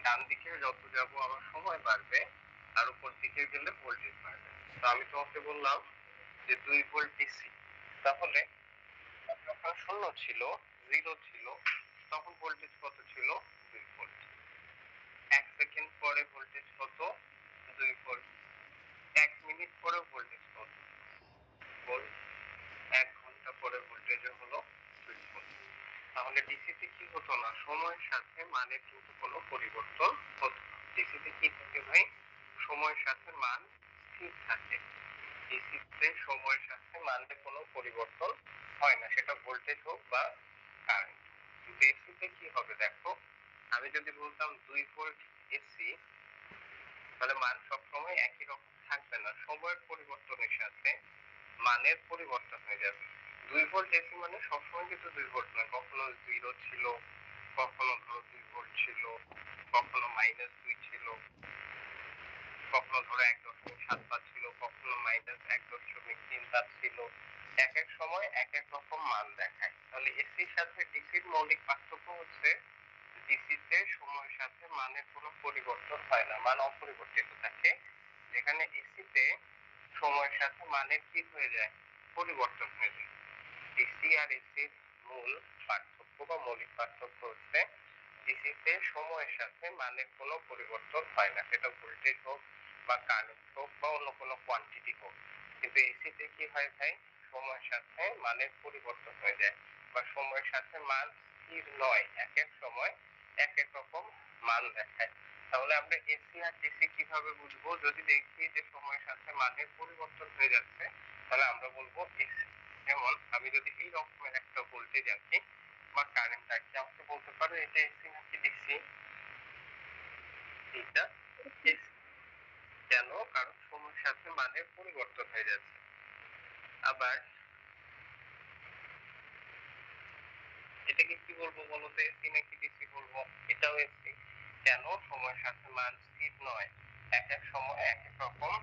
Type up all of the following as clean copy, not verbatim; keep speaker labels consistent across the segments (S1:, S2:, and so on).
S1: ডান দিকে যত যাবো আমার সময় বাড়বে, আর উপর দিকে গেলে ভোল্টেজ বাড়বে। তো আমি তোমাকে বললাম যে 2 ভোল্ট ডিসি। তাহলে যখন শূন্য ছিল, জিরো ছিল, তখন ভোল্টেজ কত ছিল? 2 ভোল্ট। 1 সেকেন্ড পরে ভোল্টেজ কত? 2 ভোল্ট। 1 মিনিট পরে ভোল্টেজ কত? ভোল্ট। 1 ঘন্টা পরে ভোল্টেজ হলো 2 ভোল্ট। তাহলে ডিসিতে কি হতো না, সময়ের সাথে মানের কিন্তু কোনো পরিবর্তন হতো না। ডিসিতে কি থাকে ভাই? সময়ের সাথে মান স্থির থাকে। ডিসিতে সময়ের সাথে মানের কোনো পরিবর্তন হয় না, সেটা ভোল্টেজ হোক বা কারেন্ট। কিন্তু এসিতে কি হবে দেখো, আমি যদি বলতাম 2 ভোল্ট এসি, তাহলে মান সবসময় একই রকম থাকবে না, সময়ের পরিবর্তনের সাথে মানের পরিবর্তন হয়ে যাবে। 2 ভোল্ট এসি মানে সবসময় কিন্তু 2 ভোল্ট নয়, কখনো জিরো ছিল, কখনো ধরো 2 ভোল্ট ছিল, কখনো -2 ছিল, কখনো ধরো 1.75 ছিল, কখনো -1.37 ছিল। এক এক সময় এক এক রকম মান দেখায়। তাহলে এসির সাথে ডিসির মৌলিক পার্থক্য হচ্ছে ডিসিতে সময়ের সাথে মানের কোনো পরিবর্তন হয় না, মান অপরিবর্তিত থাকে। যেখানে এসিতে সময়ের সাথে মানের কি হয়ে যায়? পরিবর্তন হয়ে যায়। ডিসি আর এসির মূল পার্থক্য বা মৌলিক পার্থক্য হচ্ছে ডিসিতে সময়ের সাথে মানের কোনো পরিবর্তন হয় না, সেটা ভোল্টেজ হোক বা কারেন্ট হোক বা অন্য কোনো কোয়ান্টিটি হোক। কিন্তু এসিতে কি হয় ভাই? সময়ের সাথে মানের পরিবর্তন হয়ে যায়, বা সময়ের সাথে মান স্থির নয়, এক এক সময় এক এক রকম মান দেখায়। তাহলে আমরা এসি আর ডিসি কিভাবে বুঝবো? যদি দেখি যে সময়ের সাথে মানের পরিবর্তন হয়ে যাচ্ছে, তাহলে আমরা বলবো এসি। যেমন আমি যদি এই রকমের একটা ভোল্টেজ আঁকি বা কারেন্ট আঁকি, আমাকে বলতে পারো এটা এসি নাকি ডিসি? এটা এসি। কেন? কারণ সময়ের সাথে মানের পরিবর্তন হয়ে যাচ্ছে। আবার এটাকে কি বলবো বলো তো, এসি নাকি ডিসি বলবো? এটাও এসি। কেন? সময়ের সাথে মান স্থির নয়, এক এক সময় এক এক রকম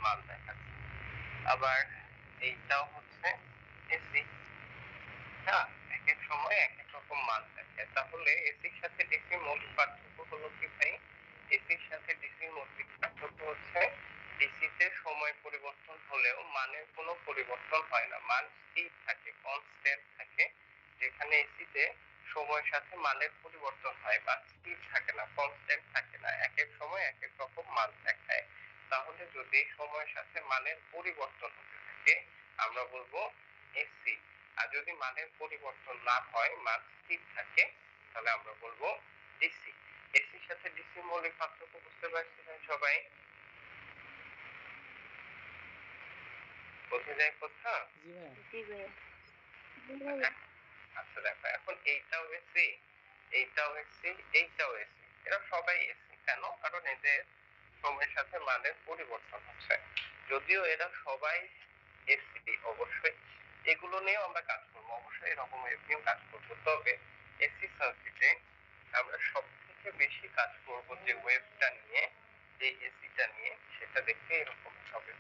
S1: মান দেখাচ্ছে। আবার এইটাও হচ্ছে এসি। হ্যাঁ, এক এক সময় এক এক রকম মান থাকে। তাহলে এসির সাথে ডিসির মৌলিক পার্থক্য হলো কি ভাই? এসির সাথে ডিসির মৌলিক পার্থক্য হচ্ছে ডিসিতে সময় পরিবর্তন হলেও মানের কোনো পরিবর্তন হয় না, মান স্থির থাকে, কনস্ট্যান্ট থাকে। যেখানে এসিতে সময়ের সাথে মানের পরিবর্তন হয়, মান স্থির থাকে না, কনস্ট্যান্ট থাকে না, এক এক সময় এক এক রকম মান দেখায়। তাহলে যদি সময়ের সাথে মানের পরিবর্তন হতে থাকে, আমরা বলবো এসি। আর যদি মানের পরিবর্তন না হয়, মান স্থির থাকে, তাহলে আমরা বলবো ডিসি। এসির সাথে ডিসি মৌলিক পার্থক্য বুঝতে পারছিলেন সবাই? বোঝা যায় কথা?
S2: জি ভাইয়া।
S3: জি ভাইয়া।
S1: আচ্ছা দেখো, এখন এইটাও এসি, এইটাও এসি, এইটাও এসি, এরা সবাই এসি। কেন? কারণ এদের সময়ের সাথে মানের পরিবর্তন হচ্ছে। যদিও এরা সবাই এসি, অবশ্যই এগুলো নিয়েও আমরা কাজ করবো, অবশ্যই এরকম নিয়েও কাজ করবো। তবে এসি সার্কিটে আমরা সব থেকে বেশি কাজ করবো যে ওয়েভটা নিয়ে, যে এসিটা নিয়ে, সেটা দেখতে এরকম হবে।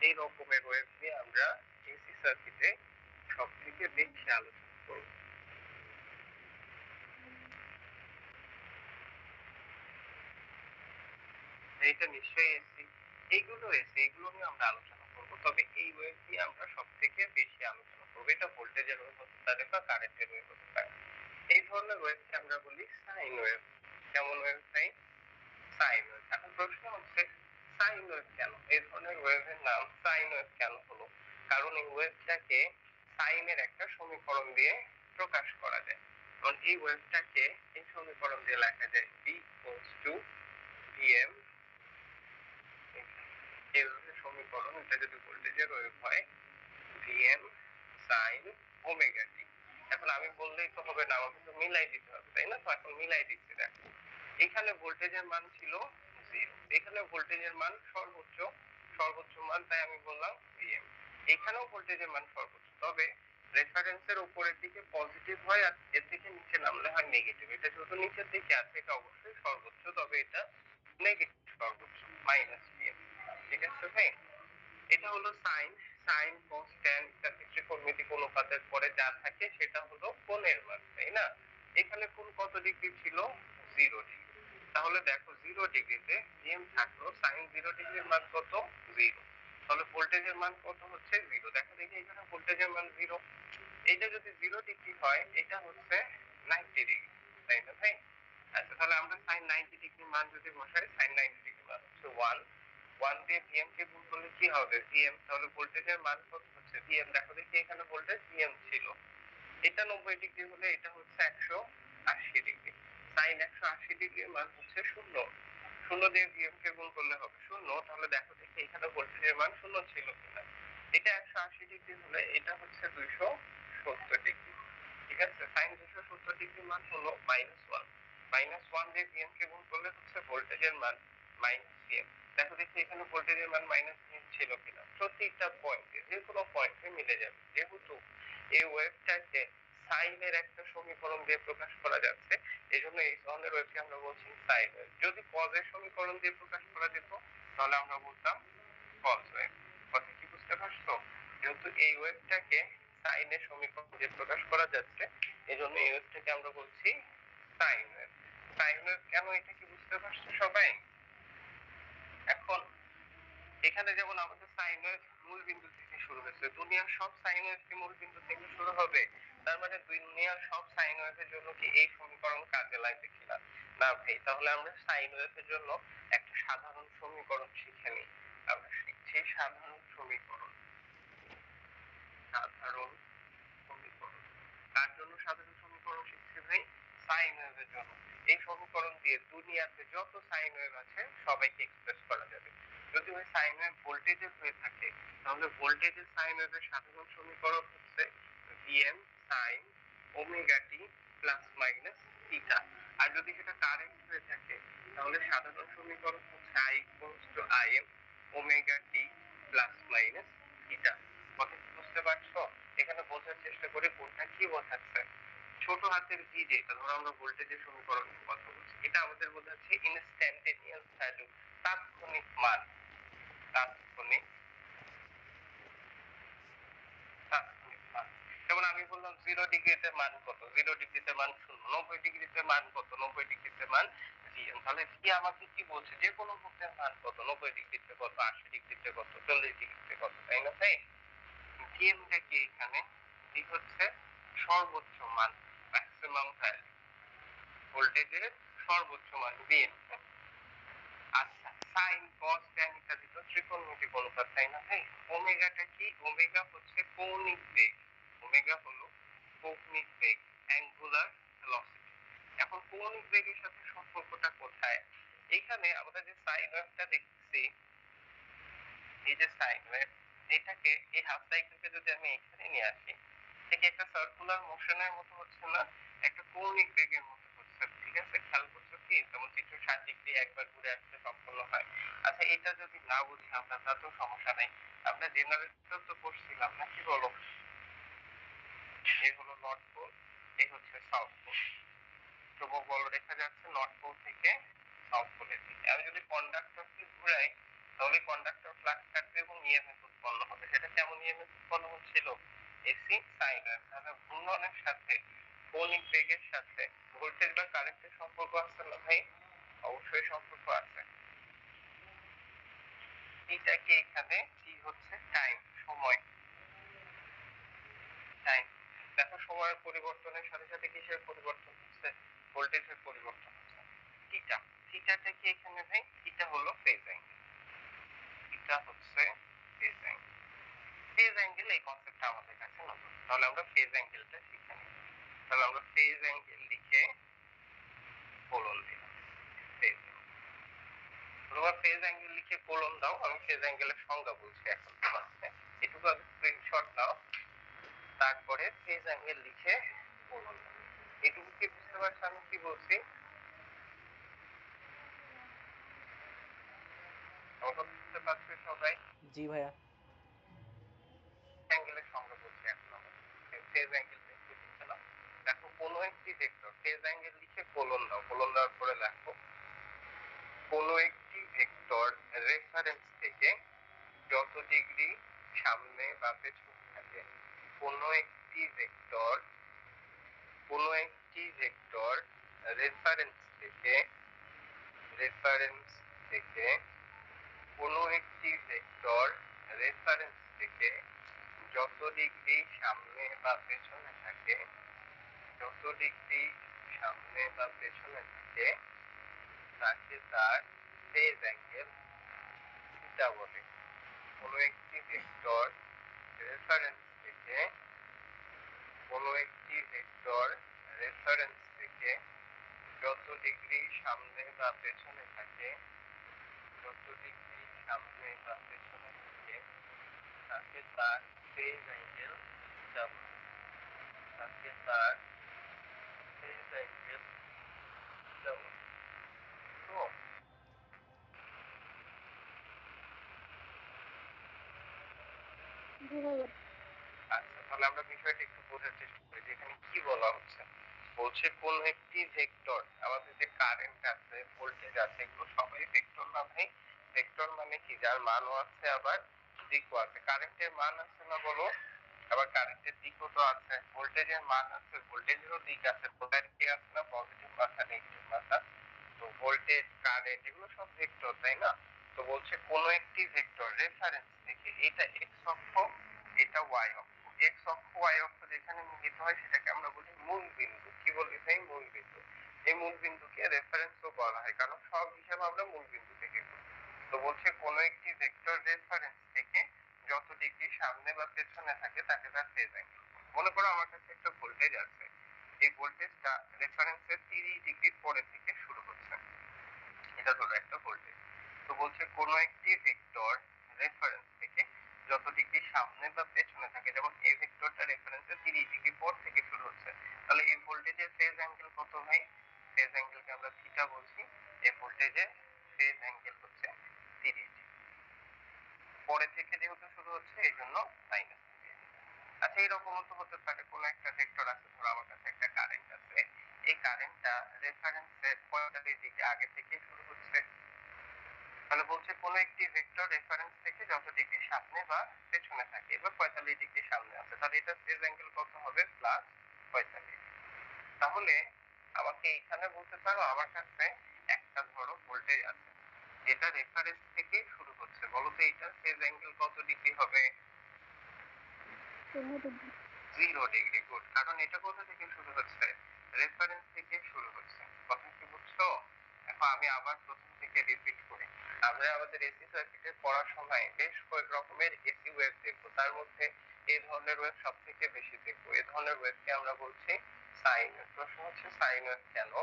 S1: এই রকমের ওয়েভ নিয়ে আমরা এসি সার্কিটে সব থেকে বেশি আলোচনা করব। এইটা নিশ্চয়ই এসি, এইগুলো এসি, এগুলো নিয়ে আমরা আলোচনা করব। তবে এই ওয়েভ নিয়ে আমরা সব থেকে বেশি আলোচনা করবো। এটা ভোল্টেজের ওয়েভ হতে পারে বা কারেন্টের ওয়েভ হতে পারে। এই ধরনের ওয়েভকে আমরা বলি সাইন ওয়েভ। কেমন ওয়েভ ভাই? Sine wave. এখন প্রশ্ন হচ্ছে সাইন ওয়েভ কেন? এই ধরনের ওয়েভের নাম সাইন ওয়েভ কেন হলো? কারণ এই ওয়েভটাকে সাইনের একটা সমীকরণ দিয়ে প্রকাশ করা যায়। কারণ এই ওয়েভটাকে এই সমীকরণ দিয়ে লেখা যায় v equals to vm। এই ধরনের সমীকরণ, এটা যদি ভোল্টেজের ওয়েভ হয়, vm sin ওমেগা t। এখন আমি বললেই তো হবে না, আমাকে তো মিলাই দিতে হবে, তাই না? তো এখন মিলাই দিচ্ছি। দেখো, এখানে ভোল্টেজের মান ছিল 0, এখানে ভোল্টেজের মান সর্বোচ্চ, সর্বোচ্চ মান, তাই আমি বললাম vm। এখানেও ভোল্টেজের মান সর্বোচ্চ, তবে রেফারেন্সের উপরের দিকে পজিটিভ হয় আর এর দিকে নিচে নামলে হয় নেগেটিভ। এটা যেহেতু নিচের দিকে আছে, এটা অবশ্যই সর্বোচ্চ, তবে এটা নেগেটিভ সর্বোচ্চ, মাইনাস vm। ঠিক আছে ভাই? এটা হলো সাইন। সাইন, কস, ট্যান ইত্যাদি ত্রিকোণমিতিক অনুপাতের পরে যা থাকে সেটা হলো কোণের মান, তাই না? এখানে কোন কত ডিগ্রি ছিল? 0 ডিগ্রি। তাহলে দেখো 0 ডিগ্রিতে Vm থাকলো sin 0 ডিগ্রির মান কত? 0। তাহলে ভোল্টেজের মান কত হচ্ছে? 0। দেখো দেখি এখানে ভোল্টেজের মান 0। এটা যদি 0 ডিগ্রি হয় এটা হচ্ছে 90 ডিগ্রি, তাই না ভাই? আচ্ছা তাহলে আমরা sin 90 ডিগ্রি মান যদি বসাই sin 90 ডিগ্রি মান হচ্ছে 1। 1 দিয়ে Vm কে গুণ করলে কি হবে? Vm। তাহলে ভোল্টেজের মান কত হচ্ছে? Vm। দেখো দেখি এখানে ভোল্টেজ Vm ছিল। এটা 90 ডিগ্রি হলে এটা হচ্ছে 180 ডিগ্রি। sin 180 ডিগ্রির মান হচ্ছে 0। 0 দিয়ে Vm কে গুণ করলে হবে 0। তাহলে দেখো দেখি এখানে ভোল্টেজের মান 0 ছিল কিনা। এটা 180 ডিগ্রি হলে এটা হচ্ছে 270 ডিগ্রি। ঠিক আছে? sin 270 ডিগ্রি মান হলো -1। -1 দিয়ে Vm কে গুণ করলে হচ্ছে ভোল্টেজের মান -Vm। দেখো দেখি এখানে ভোল্টেজের মান -Vm ছিল কিনা। প্রতিটা পয়েন্টে যে কোনো পয়েন্টে মিলে যাবে। যেহেতু এই ওয়েভটাকে সাইনের একটা সমীকরণ দিয়ে প্রকাশ করা যাচ্ছে, এজন্য এই ধরনের ওয়েভকে আমরা বলছি সাইন ওয়েভ। যদি কজের সমীকরণ দিয়ে প্রকাশ করা যেত তাহলে আমরা বলতাম কজ ওয়েভ। কথা কি বুঝতে পারছো? যেহেতু এই ওয়েভটাকে সাইনের সমীকরণ দিয়ে প্রকাশ করা যাচ্ছে, এজন্য এই ওয়েভটাকে আমরা বলছি সাইন ওয়েভ। সাইন ওয়েভ কেন, এটা কি বুঝতে পারছো সবাই? এখন এখানে যেমন আমাদের সাইন ওয়েভ মূল বিন্দু থেকে শুরু হয়েছে, দুনিয়ার সব সাইন ওয়েভ কি মূল বিন্দু থেকে শুরু হবে? তার মানে দুনিয়ার সব সাইন ওয়েভের জন্য কি এই সমীকরণ কাজে লাগবে কিনা? না ভাই। তাহলে আমরা সাইন ওয়েভের জন্য একটা সাধারণ সমীকরণ শিখে নিই। আমরা শিখছি সাধারণ সমীকরণ। সাধারণ সমীকরণ কার জন্য সাধারণ সমীকরণ শিখছি ভাই? সাইন ওয়েভের জন্য। এই সমীকরণ দিয়ে দুনিয়াতে যত সাইন ওয়েভ আছে সবাইকে এক্সপ্রেস করা যাবে। যদি ওই সাইন ওয়েভ ভোল্টেজের হয়ে থাকে তাহলে ভোল্টেজের সাইন ওয়েভের সাধারণ সমীকরণ হচ্ছে Vm sin omega T plus minus theta. আর যদি সেটা কারেন্ট হয়ে থাকে তাহলে সাধারণ সমীকরণ হচ্ছে I equals to Im omega T plus minus theta. কথা কি বুঝতে পারছো? এখানে বোঝার চেষ্টা করি কোনটা কি বোঝাচ্ছে। ছোট হাতের ভি, যেটা ধরো আমরা ভোল্টেজের সমীকরণ নিয়ে কথা বলছি, এটা আমাদের বোঝাচ্ছে ইনস্ট্যান্টেনিয়াস ভ্যালু, তাৎক্ষণিক মান। তাৎক্ষণিক তাৎক্ষণিক মান। যেমন আমি বললাম 0 ডিগ্রিতে মান কত? 0 ডিগ্রিতে মান 0। 90 ডিগ্রিতে মান কত? 90 ডিগ্রিতে মান Vm। তাহলে ভি আমাকে কি বলছে? যে কোনো মুহূর্তের মান কত? 90 ডিগ্রিতে কত, 80 ডিগ্রিতে কত, 40 ডিগ্রিতে কত, তাই না ভাই? Vmটা কি এখানে? ভি হচ্ছে সর্বোচ্চ মান, ম্যাক্সিমাম ভ্যালু, ভোল্টেজের সর্বোচ্চ মান Vm। আচ্ছা, সাইন কস ট্যান ইত্যাদি তো ত্রিকোণমিতিক অনুপাত, তাই না ভাই? ওমেগাটা কি? ওমেগা হচ্ছে কৌণিক বেগ। ওমেগা হলো কৌণিক বেগ, অ্যাঙ্গুলার ভেলোসিটি। এখন কৌণিক বেগের সাথে সম্পর্কটা কোথায়? এখানে আমরা যে সাইন ওয়েভটা দেখতেছি, এই যে সাইন ওয়েভ, এটাকে এই হাফ সাইকেলকে যদি আমি এখানে নিয়ে আসি, ঠিক একটা সার্কুলার মোশনের মতো হচ্ছে না, একটা কৌণিক বেগের মতো হচ্ছে। ঠিক আছে? খেয়াল করছো কি? যেমন 360 ডিগ্রি একবার ঘুরে আসতে সম্পূর্ণ হয়। আচ্ছা, এটা যদি না বুঝি আমরা তাতেও সমস্যা নাই। আমরা জেনারেটর তো করছিলাম না, কি বলো? এই হলো নর্থ পোল, এই হচ্ছে সাউথ পোল। ধ্রুবক বল রেখা যাচ্ছে নর্থ পোল থেকে সাউথ পোলের দিকে। আমি যদি কন্ডাক্টরকে ঘুরাই তাহলে কন্ডাক্টর ফ্লাক্স কাটবে এবং ইএমএফ উৎপন্ন হবে। সেটা কেমন ইএমএফ উৎপন্ন হচ্ছিল? AC sine wave. তাহলে ঘূর্ণনের সাথে কৌণিক বেগের সাথে ভোল্টেজ বা কারেন্টের সম্পর্ক আছে না ভাই? অবশ্যই সম্পর্ক আছে। এটা কি এখানে কি হচ্ছে? টাইম, সময়, টাইম। দেখো সময়ের পরিবর্তনের সাথে সাথে কিসের পরিবর্তন হচ্ছে? ভোল্টেজের পরিবর্তন হচ্ছে। থিটা, থিটাটা কি এখানে ভাই? থিটা হলো ফেজ অ্যাঙ্গেল। থিটা হচ্ছে ফেজ অ্যাঙ্গেল। ফেজ অ্যাঙ্গেল এই কনসেপ্টটা আমাদের কাছে নতুন। তাহলে আমরা ফেজ অ্যাঙ্গেলটা শিখে নিই। তাহলে আমরা ফেজ অ্যাঙ্গেল লিখে কোলন দিলাম। ফেজ, তোমরা ফেজ অ্যাঙ্গেল লিখে কোলন দাও। আমি ফেজ অ্যাঙ্গেলের সংজ্ঞা বলছি এখন তোমাকে। এটুকু আগে স্ক্রিনশট নাও, তারপরে ফেজ অ্যাঙ্গেল লিখে কোলন দাও। এটুকু কি বুঝতে পারছো আমি কি বলছি? আমাকে বুঝতে পারছো সবাই?
S2: জি ভাইয়া।
S1: অ্যাঙ্গেলের সংজ্ঞা বলছি এখন আমরা। ফেজ অ্যাঙ্গেলটা একটু লিখে নাও। দেখো কোনো একটি ভেক্টর, ফেজ অ্যাঙ্গেল লিখে কোলন দাও। কোলন দেওয়ার পরে লেখো কোনো একটি ভেক্টর রেফারেন্স থেকে যত ডিগ্রি সামনে বা পেছনে থাকে, কোনো একটি ভেক্টর কোনো একটি ভেক্টর রেফারেন্স থেকে কোনো একটি ভেক্টর রেফারেন্স থেকে যত ডিগ্রি সামনে বা পেছনে থাকে তাকে তার ফেজ অ্যাঙ্গেল থিটা বলে। কোনো একটি ভেক্টর রেফারেন্স থেকে যত ডিগ্রি সামনে বা পেছনে থাকে তাকে তার ফেজ অ্যাঙ্গেল থিটা বলে। তো আচ্ছা, তাহলে আমরা বিষয়টা একটু বোঝার চেষ্টা করি যে এখানে কি বলা হচ্ছে। বলছে কোন একটি ভেক্টর, আমাদের যে কারেন্ট আছে, ভোল্টেজ আছে, এগুলো সবই ভেক্টর না ভাই? ভেক্টর মানে কি? যার মানও আছে আবার দিকও আছে। কারেন্টের মান আছে না বলো? আবার কারেন্টের দিকও তো আছে। ভোল্টেজের মান আছে, ভোল্টেজেরও দিক আছে। পোলারিটি আছে না? পজিটিভ মাথা, নেগেটিভ মাথা। তো ভোল্টেজ, কারেন্ট এগুলো সব ভেক্টর, তাই না? তো বলছে কোন একটি ভেক্টর রেফারেন্স থেকে, এটা এক্স অক্ষ, এটা ওয়াই অক্ষ। এক্স অক্ষ ওয়াই অক্ষ যেখানে মিলিত হয় সেটাকে আমরা বলি মূল বিন্দু। কি বলি ভাই? মূল বিন্দু। এই মূল বিন্দুকে রেফারেন্সও বলা হয়, কারণ সব হিসাব আমরা মূল বিন্দু থেকে করি। তো বলছে কোন একটি ভেক্টর রেফারেন্স থেকে যত ডিগ্রি সামনে বা পেছনে থাকে তাকে তার ফেজ অ্যাঙ্গেল। মনে করো আমার কাছে একটা ভোল্টেজ আছে, এই ভোল্টেজটা রেফারেন্সের 30 ডিগ্রি পরে থেকে শুরু হচ্ছে, এটা হলো একটা ভোল্টেজ। তো বলছে কোন একটি ভেক্টর রেফারেন্স থেকে যত ডিগ্রি সামনে বা পেছনে থাকে, যেমন এই ভেক্টরটা রেফারেন্সের 30 ডিগ্রি পর থেকে শুরু হচ্ছে, তাহলে এই ভোল্টেজের ফেজ অ্যাঙ্গেল কত ভাই? ফেজ অ্যাঙ্গেলকে আমরা থিটা বলছি। এই ভোল্টেজের ফেজ অ্যাঙ্গেল হচ্ছে 30 ডিগ্রি। পরে থেকে যেহেতু শুরু হচ্ছে এই জন্য মাইনাস। আচ্ছা, এরকমও তো হতে পারে কোন একটা ভেক্টর আছে, ধরো আমার কাছে একটা কারেন্ট আছে, এই কারেন্টটা রেফারেন্সের 45 ডিগ্রি আগে থেকে শুরু হচ্ছে। তাহলে বলছে কোন একটি ভেক্টর রেফারেন্স থেকে যত ডিগ্রি সামনে বা পেছনে থাকে, এবার 45 ডিগ্রি সামনে আছে, তাহলে এটা ফেজ অ্যাঙ্গেল কত হবে? প্লাস 45। তাহলে আমাকে এখানে বলতে পারো আমার কাছে একটা ধরো ভোল্টেজ আছে যেটা রেফারেন্স থেকে শুরু হচ্ছে, বলো তো এটার ফেজ অ্যাঙ্গেল কত ডিগ্রি হবে? 0 ডিগ্রি। গুড, কারণ এটা কোথা থেকে শুরু হচ্ছে? রেফারেন্স থেকে শুরু হচ্ছে। কথা কি বুঝছো? এখন আমি আবার প্রথম থেকে রিপিট করি। আমরা আমাদের এসি সার্কিটের পড়ার সময় বেশ কয়েক রকমের এসি ওয়েভ দেখবো, তার মধ্যে এই ধরনের ওয়েভ সব থেকে বেশি দেখবো। এই ধরনের ওয়েভকে আমরা বলছি সাইন ওয়েভ। প্রশ্ন হচ্ছে সাইন ওয়েভ কেন?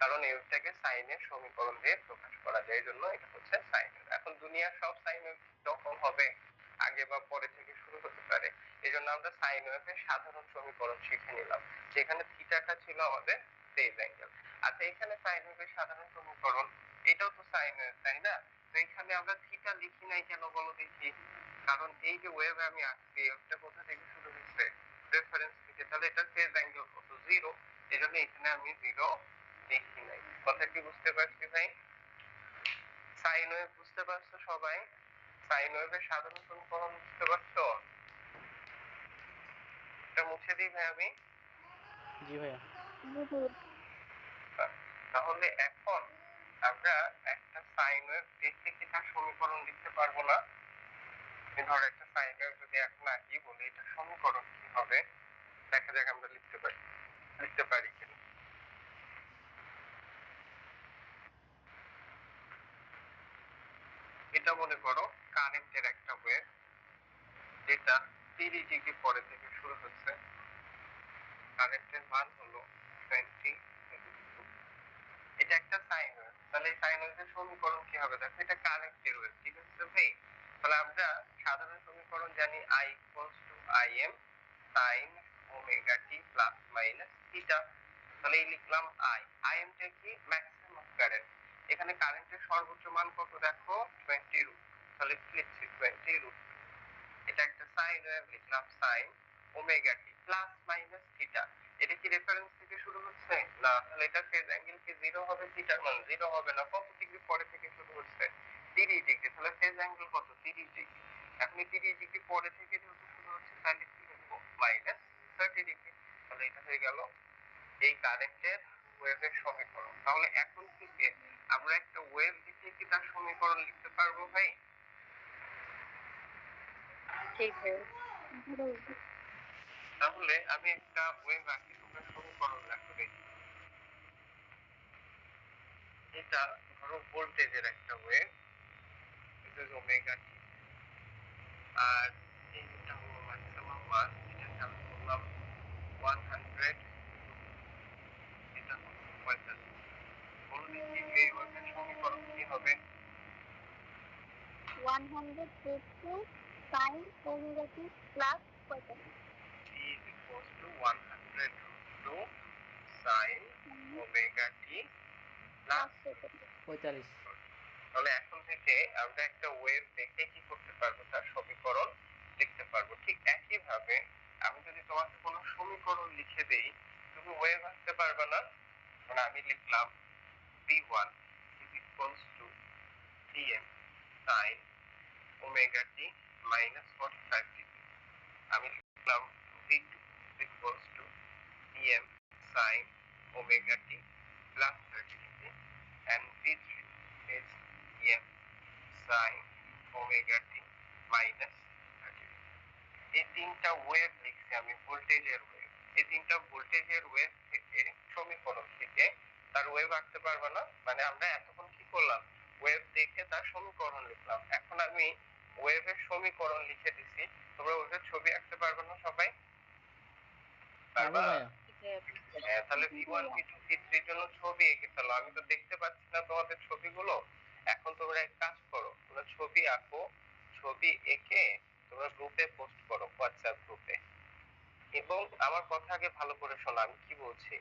S1: কারণ এই ওয়েভটাকে সাইনের সমীকরণ দিয়ে প্রকাশ করা যায়, এই জন্য এটা হচ্ছে সাইন ওয়েভ। এখন দুনিয়ার সব সাইন ওয়েভ যখন হবে আগে বা পরে থেকে শুরু হতে পারে, এই জন্য আমরা সাইন ওয়েভের সাধারণ সমীকরণ শিখে নিলাম, যেখানে থিটাটা ছিল আমাদের ফেজ অ্যাঙ্গেল। আচ্ছা, এখানে সাইন ওয়েভের সাধারণ সমীকরণ, এটাও তো সাইন ওয়েভ, তাই না? তো এখানে আমরা থিটা লিখি নাই কেন বলো দেখি? কারণ এই যে ওয়েভ আমি আঁকছি, ওটা কোথা থেকে শুরু হচ্ছে? রেফারেন্স থেকে। তাহলে এটার ফেজ অ্যাঙ্গেল কত? 0। এই জন্য এখানে আমি 0 লিখি নাই। কথা কি বুঝতে পারছি ভাই? সাইন ওয়েভ বুঝতে পারছো সবাই? সাইন ওয়েভের সাধারণ সমীকরণ বুঝতে পারছো? এটা মুছে দিই ভাই আমি।
S2: জি ভাইয়া।
S1: তাহলে এখন আমরা একটা সাইন ওয়েভ দেখে কি তার সমীকরণ লিখতে পারবো না? ধর একটা সাইন ওয়েভ যদি এখন আঁকি, বলি এটা সমীকরণ কি হবে, দেখা যাক আমরা লিখতে পারি কিনা। এটা মনে করো কারেন্টের একটা ওয়েভ, যেটা 30 ডিগ্রি পরে থেকে শুরু হচ্ছে। কারেন্টের মান হলো 20। এটা একটা সাইন ওয়েভ, তাহলে এই সাইন ওয়েভের সমীকরণ কি হবে? দেখো এটা কারেন্টের ওয়েভ, ঠিক আছে ভাই? তাহলে আমরা সাধারণ সমীকরণ জানি I equals to Im sin omega T plus minus theta. তাহলে এই লিখলাম Im টা কি? Maximum current. এখানে কারেন্টের সর্বোচ্চ মান কত দেখো? 20 রুট। তাহলে কি লিখছি? 20 রুট। এটা একটা সাইন ওয়েভ, লিখলাম sine omega T plus minus theta. এটা কি রেফারেন্স থেকে শুরু হচ্ছে? না। তাহলে এটা ফেজ অ্যাঙ্গেল কি 0 হবে? থিটার মান 0 হবে না। কত ডিগ্রি পরে থেকে শুরু হচ্ছে? 30 ডিগ্রি। তাহলে ফেজ অ্যাঙ্গেল কত? 30 ডিগ্রি। এখন 30 ডিগ্রি পরে থেকে যেহেতু শুরু হচ্ছে, তাহলে কি লিখবো? Minus 30 degree. তাহলে এটা হয়ে গেল এই কারেন্টের ওয়েভের সমীকরণ। তাহলে এখন থেকে আমরা একটা ওয়েভ লিখে কি তার সমীকরণ লিখতে পারবো ভাই?
S3: ঠিক ভাইয়া।
S1: তাহলে আমি একটা ওয়েভ আঁকি, তোমরা সমীকরণ লেখো দেখি। এটা ধরো ভোল্টেজের একটা ওয়েভ, এটা ওমেগা টি, আর এইটা হলো ম্যাক্সিমাম মান, এটাকে আমি বললাম 100, এটা হলো 45। বলো দেখি এই ওয়েভের সমীকরণ কি হবে?
S3: 150 sin omega t plus 45
S1: T is equals to 100 to sin omega t plus
S2: 45।
S1: তাহলে এখন থেকে আমরা একটা ওয়েভ দেখে কি করতে পারবো, তার সমীকরণ লিখতে পারবো। ঠিক একই ভাবে আমি যদি তোমাকে কোনো সমীকরণ লিখে দেই, তুমি ওয়েভ আঁকতে পারবে না। মানে আমি লিখলাম v1 is equals to Tm sin omega t minus 45 degree। আমি লিখলাম v2 is equals to Tm sin omega t plus 30 degree and v3 is Tm sin omega t minus 30 degree। এই তিনটা ওয়েভ লিখছি আমি, ভোল্টেজের ওয়েভ। এই তিনটা ভোল্টেজের ওয়েভ থেকে সমীকরণ থেকে তার ওয়েভ আঁকতে পারবে না। মানে আমরা এতক্ষণ কি করলাম, ওয়েভ দেখে তার সমীকরণ লিখলাম। এখন আমি ওয়েভের সমীকরণ লিখে দিছি, তোমরা ওয়েভের ছবি আঁকতে পারবে না সবাই?
S2: পারবো
S1: পারবা?
S2: ভাইয়া।
S1: হ্যাঁ, তাহলে v1 v2 v3 এর জন্য ছবি এঁকে ফেলো। আমি তো দেখতে পাচ্ছি না তোমাদের ছবিগুলো। এখন তোমরা এক কাজ করো, তোমরা ছবি আঁকো, ছবি এঁকে তোমরা গ্রুপে পোস্ট করো, হোয়াটসঅ্যাপ গ্রুপে। এবং আমার কথা আগে ভালো করে শোনো, আমি কি বলছি।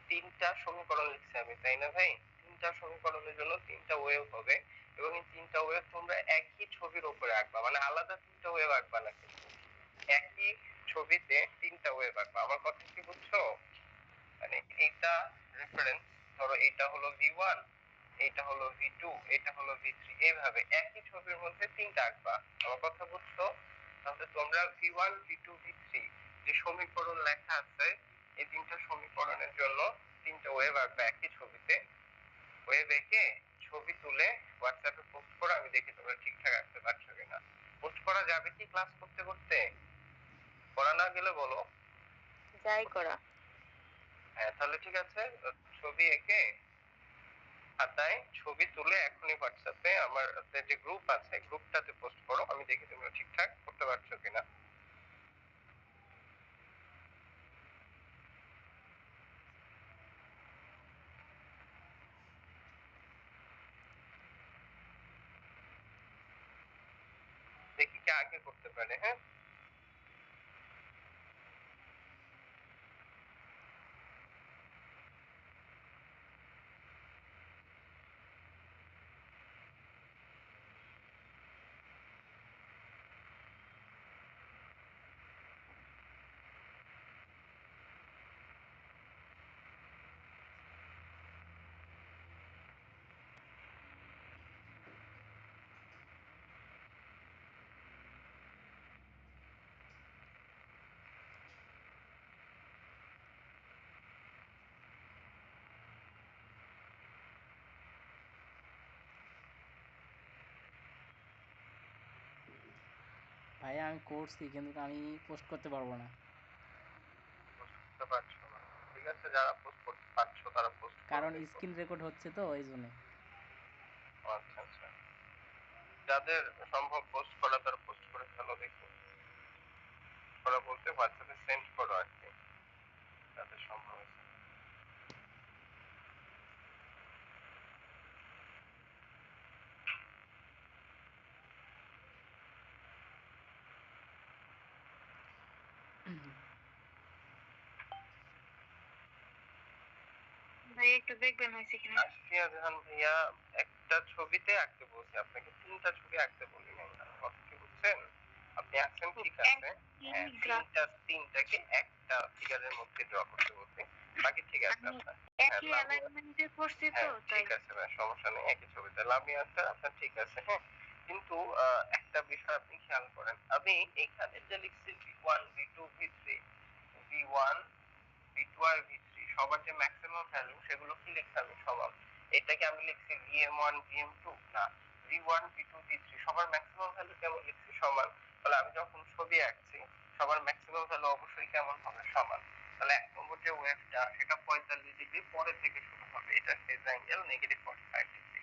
S1: তিনটা সমীকরণ লিখছি আমি, তাই না ভাই? তিনটা সমীকরণের জন্য তিনটা ওয়েভ হবে, এবং এই তিনটা ওয়েভ তোমরা একই ছবির উপরে আঁকবা। মানে আলাদা তিনটা ওয়েভ আঁকবা না, কিন্তু একই ছবিতে তিনটা ওয়েভ আঁকবা। আমার কথা কি বুঝছো? মানে এইটা রেফারেন্স, ধরো এইটা হলো v1, এইটা হলো v2, এটা হলো v3, এইভাবে একই ছবির মধ্যে তিনটা আঁকবা। আমার কথা বুঝছো? তাহলে তোমরা v1 v2 v3 যে সমীকরণ লেখা আছে, এই তিনটা সমীকরণের জন্য তিনটা ওয়েভ আঁকবা একই ছবিতে। ওয়েভ এঁকে ছবি তুলে হোয়াটসঅ্যাপে পোস্ট করো, আমি দেখি তোমরা ঠিকঠাক আঁকতে পারছো কিনা। পোস্ট করা যাবে কি ক্লাস করতে করতে? করা না গেলে বলো।
S3: যাই করা।
S1: হ্যাঁ, তাহলে ঠিক আছে, ছবি এঁকে খাতায় ছবি তুলে এখনই হোয়াটসঅ্যাপে আমার যে গ্রুপ আছে গ্রুপটাতে পোস্ট করো, আমি দেখি তোমরা ঠিকঠাক করতে পারছো কিনা। দেখি কে আগে করতে পারে। হ্যাঁ,
S2: ভাইয়া আমি করছি, কিন্তু আমি পোস্ট করতে পারবো না,
S1: পোস্ট করতে পারছো না? ঠিক আছে, যারা পোস্ট করতে পারছো তারা পোস্ট করো,
S2: কারণ
S1: দেখো।
S2: স্ক্রিন রেকর্ড হচ্ছে তো এই জন্য।
S1: আচ্ছা আচ্ছা, যাদের সম্ভব পোস্ট করা তারা পোস্ট করে ফেলো, দেখো। করা বলতে হোয়াটসঅ্যাপে সেন্ড করো আর কি, যাদের সম্ভব আছে।
S3: ভাই একটু দেখবেন হয়েছে কিনা।
S1: আশফিয়া জাহান ভাইয়া, একটা ছবিতে আঁকতে বলছি আপনাকে, তিনটা ছবি আঁকতে বলি নাই। আমার কথা কি বুঝছেন? আপনি আঁকছেন ঠিক আছে, হ্যাঁ, তিনটাকে একটা ফিগারের মধ্যে ড্র করতে বলছি, বাকি ঠিক আছে আপনার। হ্যাঁ,
S3: একই অ্যালাইনমেন্টে করছি তো
S1: হ্যাঁ
S3: তাই।
S1: ঠিক আছে ভাই, সমস্যা নেই, একই ছবিতে লাভই আছে আপনার, ঠিক আছে। হ্যাঁ, কিন্তু একটা বিষয় আপনি খেয়াল করেন, আমি এখানে যে লিখছি v1 v2 v3, v1 v2 আর v3 সবার যে ম্যাক্সিমাম ভ্যালু সেগুলো কি লিখছি আমি সমান। এটাকে আমি লিখছি vm1 vm2 না, v1 v2 v3 সবার ম্যাক্সিমাম ভ্যালু কেমন লিখছি সমান। তাহলে আমি যখন ছবি আঁকছি সবার ম্যাক্সিমাম ভ্যালু অবশ্যই কেমন হবে সমান। তাহলে 1 নম্বর যে ওয়েভটা সেটা 45 ডিগ্রি পরে থেকে শুরু হবে, এটা ফেজ অ্যাঙ্গেল -45 ডিগ্রি।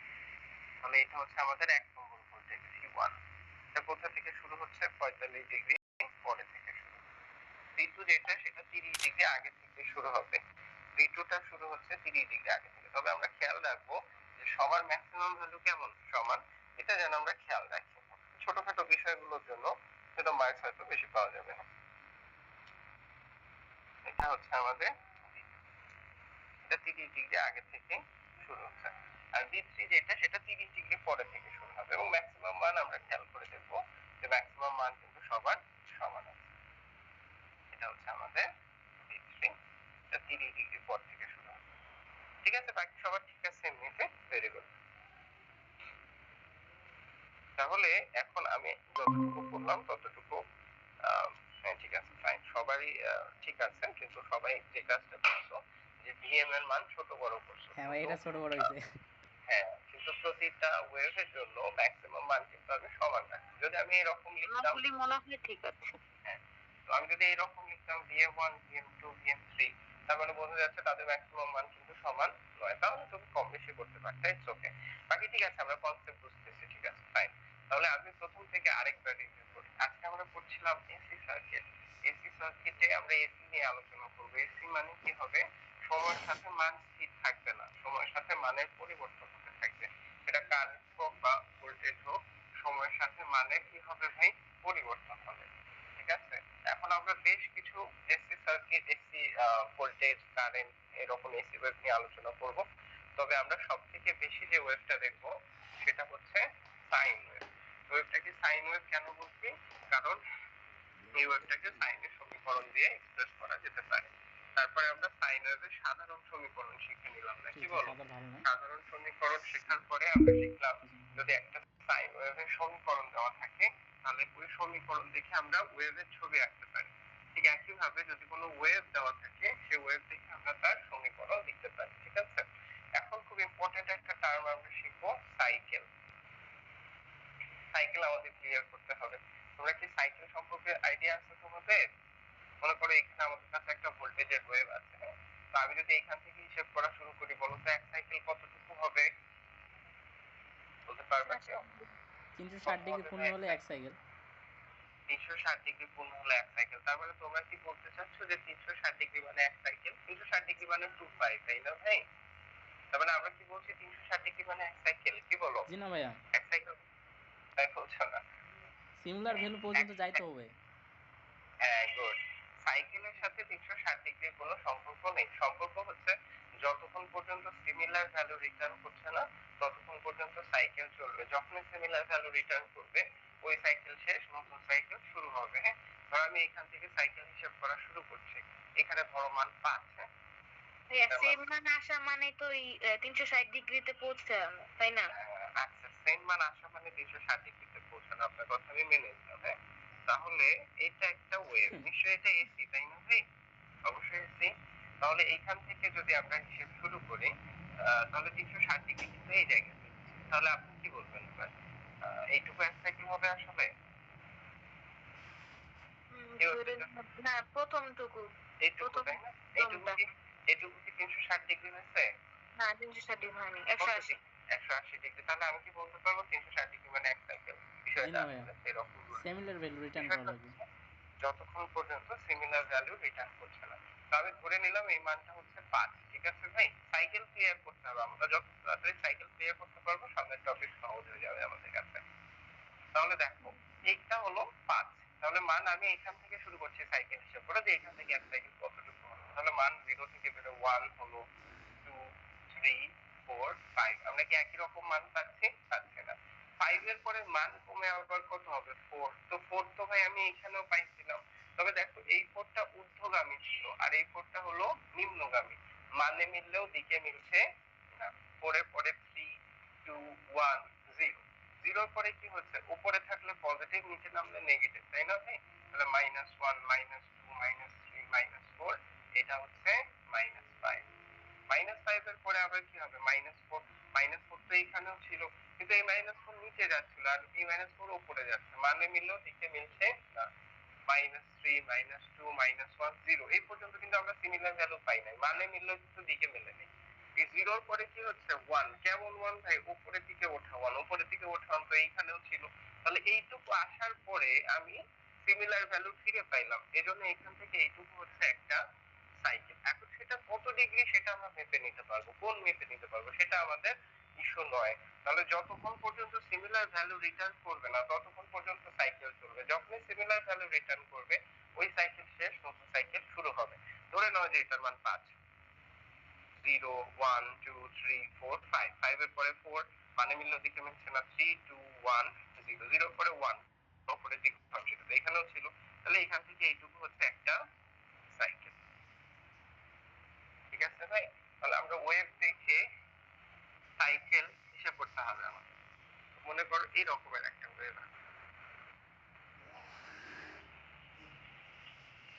S1: তাহলে এটা হচ্ছে আমাদের 1 নম্বর ভোল্টেজ V1। এটা কোথা থেকে শুরু হচ্ছে? 45 ডিগ্রি পরে থেকে শুরু। V2 যেটা সেটা 30 ডিগ্রি আগে থেকে শুরু হবে। V2 টা শুরু হচ্ছে 30 ডিগ্রি আগে থেকে। তবে আমরা খেয়াল রাখবো যে সবার ম্যাক্সিমাম ভ্যালু কেমন সমান, এটা যেন আমরা খেয়াল রাখি। ছোটখাটো বিষয়গুলোর জন্য সেটা মার্কস হয়তো বেশি পাওয়া যাবে না। এটা হচ্ছে আমাদের এটা 30 ডিগ্রি আগে থেকে শুরু হচ্ছে। আর V3 যেটা সেটা 30 ডিগ্রি পরে থেকে শুরু হবে এবং ম্যাক্সিমাম মান আমরা খেয়াল করে দেখবো যে ম্যাক্সিমাম মান কিন্তু সবার সমান আছে। এটা হচ্ছে আমাদের V3, এটা 30 ডিগ্রি পর থেকে শুরু হবে। ঠিক আছে, বাকি সবার ঠিক আছে এমনিতে? Very good. তাহলে এখন আমি যতটুকু বললাম ততটুকু হ্যাঁ ঠিক আছে, ফাইন, সবারই ঠিক আছে, কিন্তু সবাই যে কাজটা করছো যে ভিএম এর মান ছোট বড় করছো,
S2: হ্যাঁ ভাই, এটা ছোট বড় হয়েছে।
S1: হ্যাঁ, কিন্তু প্রতিটা ওয়েভের জন্য ম্যাক্সিমাম মান কিন্তু আমি সমান রাখি। যদি আমি এরকম লিখতাম,
S3: আমাগুলি মনে হয় ঠিক আছে।
S1: হ্যাঁ, তো আমি যদি এরকম লিখতাম vm1 vm2 vm3, তার মানে বোঝা যাচ্ছে তাদের ম্যাক্সিমাম মান কিন্তু সমান নয়। তাহলে তুমি কম বেশি করতে পারতে, ইটস ওকে। বাকি ঠিক আছে, আমরা কনসেপ্ট বুঝতেছি, ঠিক আছে, ফাইন। তাহলে আমি প্রথম থেকে আরেকবার রিভিউ করি। আজকে আমরা পড়ছিলাম এসি সার্কিট। এসি সার্কিটে আমরা এসি নিয়ে আলোচনা করব। এসি মানে কি হবে? সময়ের সাথে মান স্থির থাকবে না, সময়ের সাথে মানের পরিবর্তন হতে থাকবে। সেটা কারেন্ট হোক বা ভোল্টেজ হোক, সময়ের সাথে মানের কি হবে ভাই? পরিবর্তন হবে। ঠিক আছে, এখন আমরা বেশ কিছু AC circuit, AC voltage, current, এরকম এসি ওয়েভ নিয়ে আলোচনা করব। তবে আমরা সবথেকে বেশি যে ওয়েভটা দেখব সেটা হচ্ছে সাইন ওয়েভ। ওয়েভটাকে সাইন ওয়েভ কেন বলছি? কারণ এই ওয়েভটাকে সাইনের সমীকরণ দিয়ে এক্সপ্রেস করা যেতে পারে। তারপরে আমরা সাইন ওয়েভের সাধারণ সমীকরণ শিখে নিলাম, না কি বলো? সাধারণ সমীকরণ শেখার পরে আমরা শিখলাম যদি একটা সাইন ওয়েভের সমীকরণ দেওয়া থাকে তাহলে ওই সমীকরণ দেখে আমরা ওয়েভের ছবি আঁকতে পারি। ঠিক একইভাবে যদি কোনো ওয়েভ দেওয়া থাকে সেই ওয়েভ দেখে আমরা তার সমীকরণ লিখতে পারি। ঠিক আছে, এখন খুব ইম্পর্টেন্ট একটা টার্ম আমরা শিখবো, সাইকেল। সাইকেল আমাদের ক্লিয়ার করতে হবে। তোমরা কি সাইকেল সম্পর্কে আইডিয়া আছে তোমাদের? মনে করো এখানে আমাদের কাছে একটা ভোল্টেজের ওয়েভ আছে, তো আমি যদি এখান থেকে হিসেব করা শুরু করি, বলো তো এক সাইকেল কতটুকু হবে? বলতে পারবে কেউ?
S2: 360 ডিগ্রি পূর্ণ হলে এক সাইকেল।
S1: 360 ডিগ্রি পূর্ণ হলে এক সাইকেল। তার মানে তোমরা কি বলতে চাচ্ছ যে 360 ডিগ্রি মানে এক সাইকেল? 360 ডিগ্রি মানে 2π, তাই না ভাই? তার মানে আমরা কি বলছি 360 ডিগ্রি মানে এক সাইকেল, কি বলো?
S2: জি না ভাইয়া,
S1: এক সাইকেল তাই বলছো না?
S2: সিমিলার ভ্যালু পর্যন্ত যাইতে হবে।
S1: হ্যাঁ, গুড। সাইকেলের সাথে 360 ডিগ্রির কোনো সম্পর্ক নেই। সম্পর্ক হচ্ছে যতক্ষণ পর্যন্ত সিমিলার ভ্যালু রিটার্ন করছে না ততক্ষণ পর্যন্ত সাইকেল চলবে। যখনই সিমিলার ভ্যালু রিটার্ন করবে ওই সাইকেল শেষ, নতুন সাইকেল শুরু হবে। হ্যাঁ, ধরো আমি এখান থেকে সাইকেল হিসেব করা শুরু করছি, এখানে ধরো মান 5। হ্যাঁ,
S3: সেম মান আসা মানে তো 360 ডিগ্রিতে পৌঁছানো, তাই না?
S1: আচ্ছা, সেম মান আসা মানে 360 ডিগ্রিতে পৌঁছানো, আপনার কথা আমি মেনে নিলাম। হ্যাঁ, তাহলে এটা একটা ওয়েভ, নিশ্চয়ই এটা এসি, তাই না ভাই? অবশ্যই এসি। তাহলে এইখান থেকে যদি আমরা হিসেব শুরু করি তাহলে 360 ডিগ্রি কিন্তু এই জায়গায়। তাহলে আপনি কি বলবেন এবার? এইটুকু এক সাইকেল হবে আসলে?
S3: না, প্রথমটুকু।
S1: এইটুকু, তাই না? এইটুকু কি 360 ডিগ্রি হয়েছে?
S3: না, 360 ডিগ্রি হয়নি, 180।
S1: 180 ডিগ্রি। তাহলে আমি কি বলতে পারবো 360 ডিগ্রি মানে এক সাইকেল? বিষয়টা আসলে এরকম।
S2: সিমিলার ভ্যালু রিটার্ন করা লাগবে
S1: যতক্ষণ পর্যন্ত সিমিলার ভ্যালু রিটার্ন করছে না। তো আমি ধরে নিলাম এই মানটা হচ্ছে 5। ঠিক আছে ভাই, সাইকেল ক্লিয়ার করতে হবে। আমরা যত তাড়াতাড়ি সাইকেল ক্লিয়ার করতে পারবো সামনের টপিক সহজ হয়ে যাবে আমাদের কাছে। তাহলে দেখো এইটা হলো 5। তাহলে মান আমি এখান থেকে শুরু করছি সাইকেল হিসেব করে, যে এখান থেকে এক সাইকেল কতটুকু হলো। তাহলে মান 0 থেকে বেরো 1 হলো, 2, 3, 4, 5। আমরা কি একই রকম মান পাচ্ছি? পাচ্ছি না। 5 এর পরে মান কমে আবার কত হবে? 4। তো 4 তো ভাই আমি এখানেও পাইছিলাম। তবে দেখো এই 4 টা ঊর্ধ্বগামী ছিল আর এই 4 টা হলো নিম্নগামী। মানে মিললেও দিকে মিলছে না। 4 এর পরে 3, 2, 1, 0। 0 এর পরে কি হচ্ছে? উপরে থাকলে পজিটিভ, নিচে নামলে নেগেটিভ, তাই না ভাই? তাহলে -1, -2, -3, -4, এটা হচ্ছে -5। পরে কি হবে -4, -4 তো এখানেও ছিল, কিন্তু এই -4 নিচে যাচ্ছিল আর এই -4 উপরে যাচ্ছে, মানে মিললেও দিকে মিলছে না। -3, -2, -1, 0 এই পর্যন্ত কিন্তু আমরা সিমিলার ভ্যালু পাই নাই, মানে মিললেও কিন্তু দিকে মেলে নেই। এই 0 পরে কি হচ্ছে 1, কেমন 1 ভাই? উপরের দিকে ওঠা 1, উপরের দিকে ওঠা 1 তো এইখানেও ছিল। তাহলে এইটুকু আসার পরে আমি সিমিলার ভ্যালু ফিরে পাইলাম, এজন্য এখান থেকে এইটুকু হচ্ছে একটা সাইকেল। এখন সেটা কত ডিগ্রি সেটা আমরা মেপে নিতে পারবো, কোন মেপে নিতে পারবো সেটা আমাদের ইস্যু নয়। তাহলে যতক্ষণ পর্যন্ত সিমিলার ভ্যালু রিটার্ন করবে না ততক্ষণ পর্যন্ত সাইকেল চলবে, যখনই সিমিলার ভ্যালু রিটার্ন করবে ওই সাইকেল শেষ, নতুন সাইকেল শুরু হবে। ধরে নাও যে এটার মান 5, 0, 1, 2, 3, 4, 5, 5 এর পরে 4, মানে মিলল দিকে মিলছে না, 3, 2, 1, 0, 0 এর পরে 1, উপরের দিকে ছিল, এখানেও ছিল। তাহলে এখান থেকে এইটুকু হচ্ছে একটা সাইকেল। ঠিক আছে ভাই? তাহলে আমরা ওয়েভ দেখে সাইকেল হিসেব করতে হবে আমাদের। মনে করো এই রকমের একটা ওয়েভ আছে,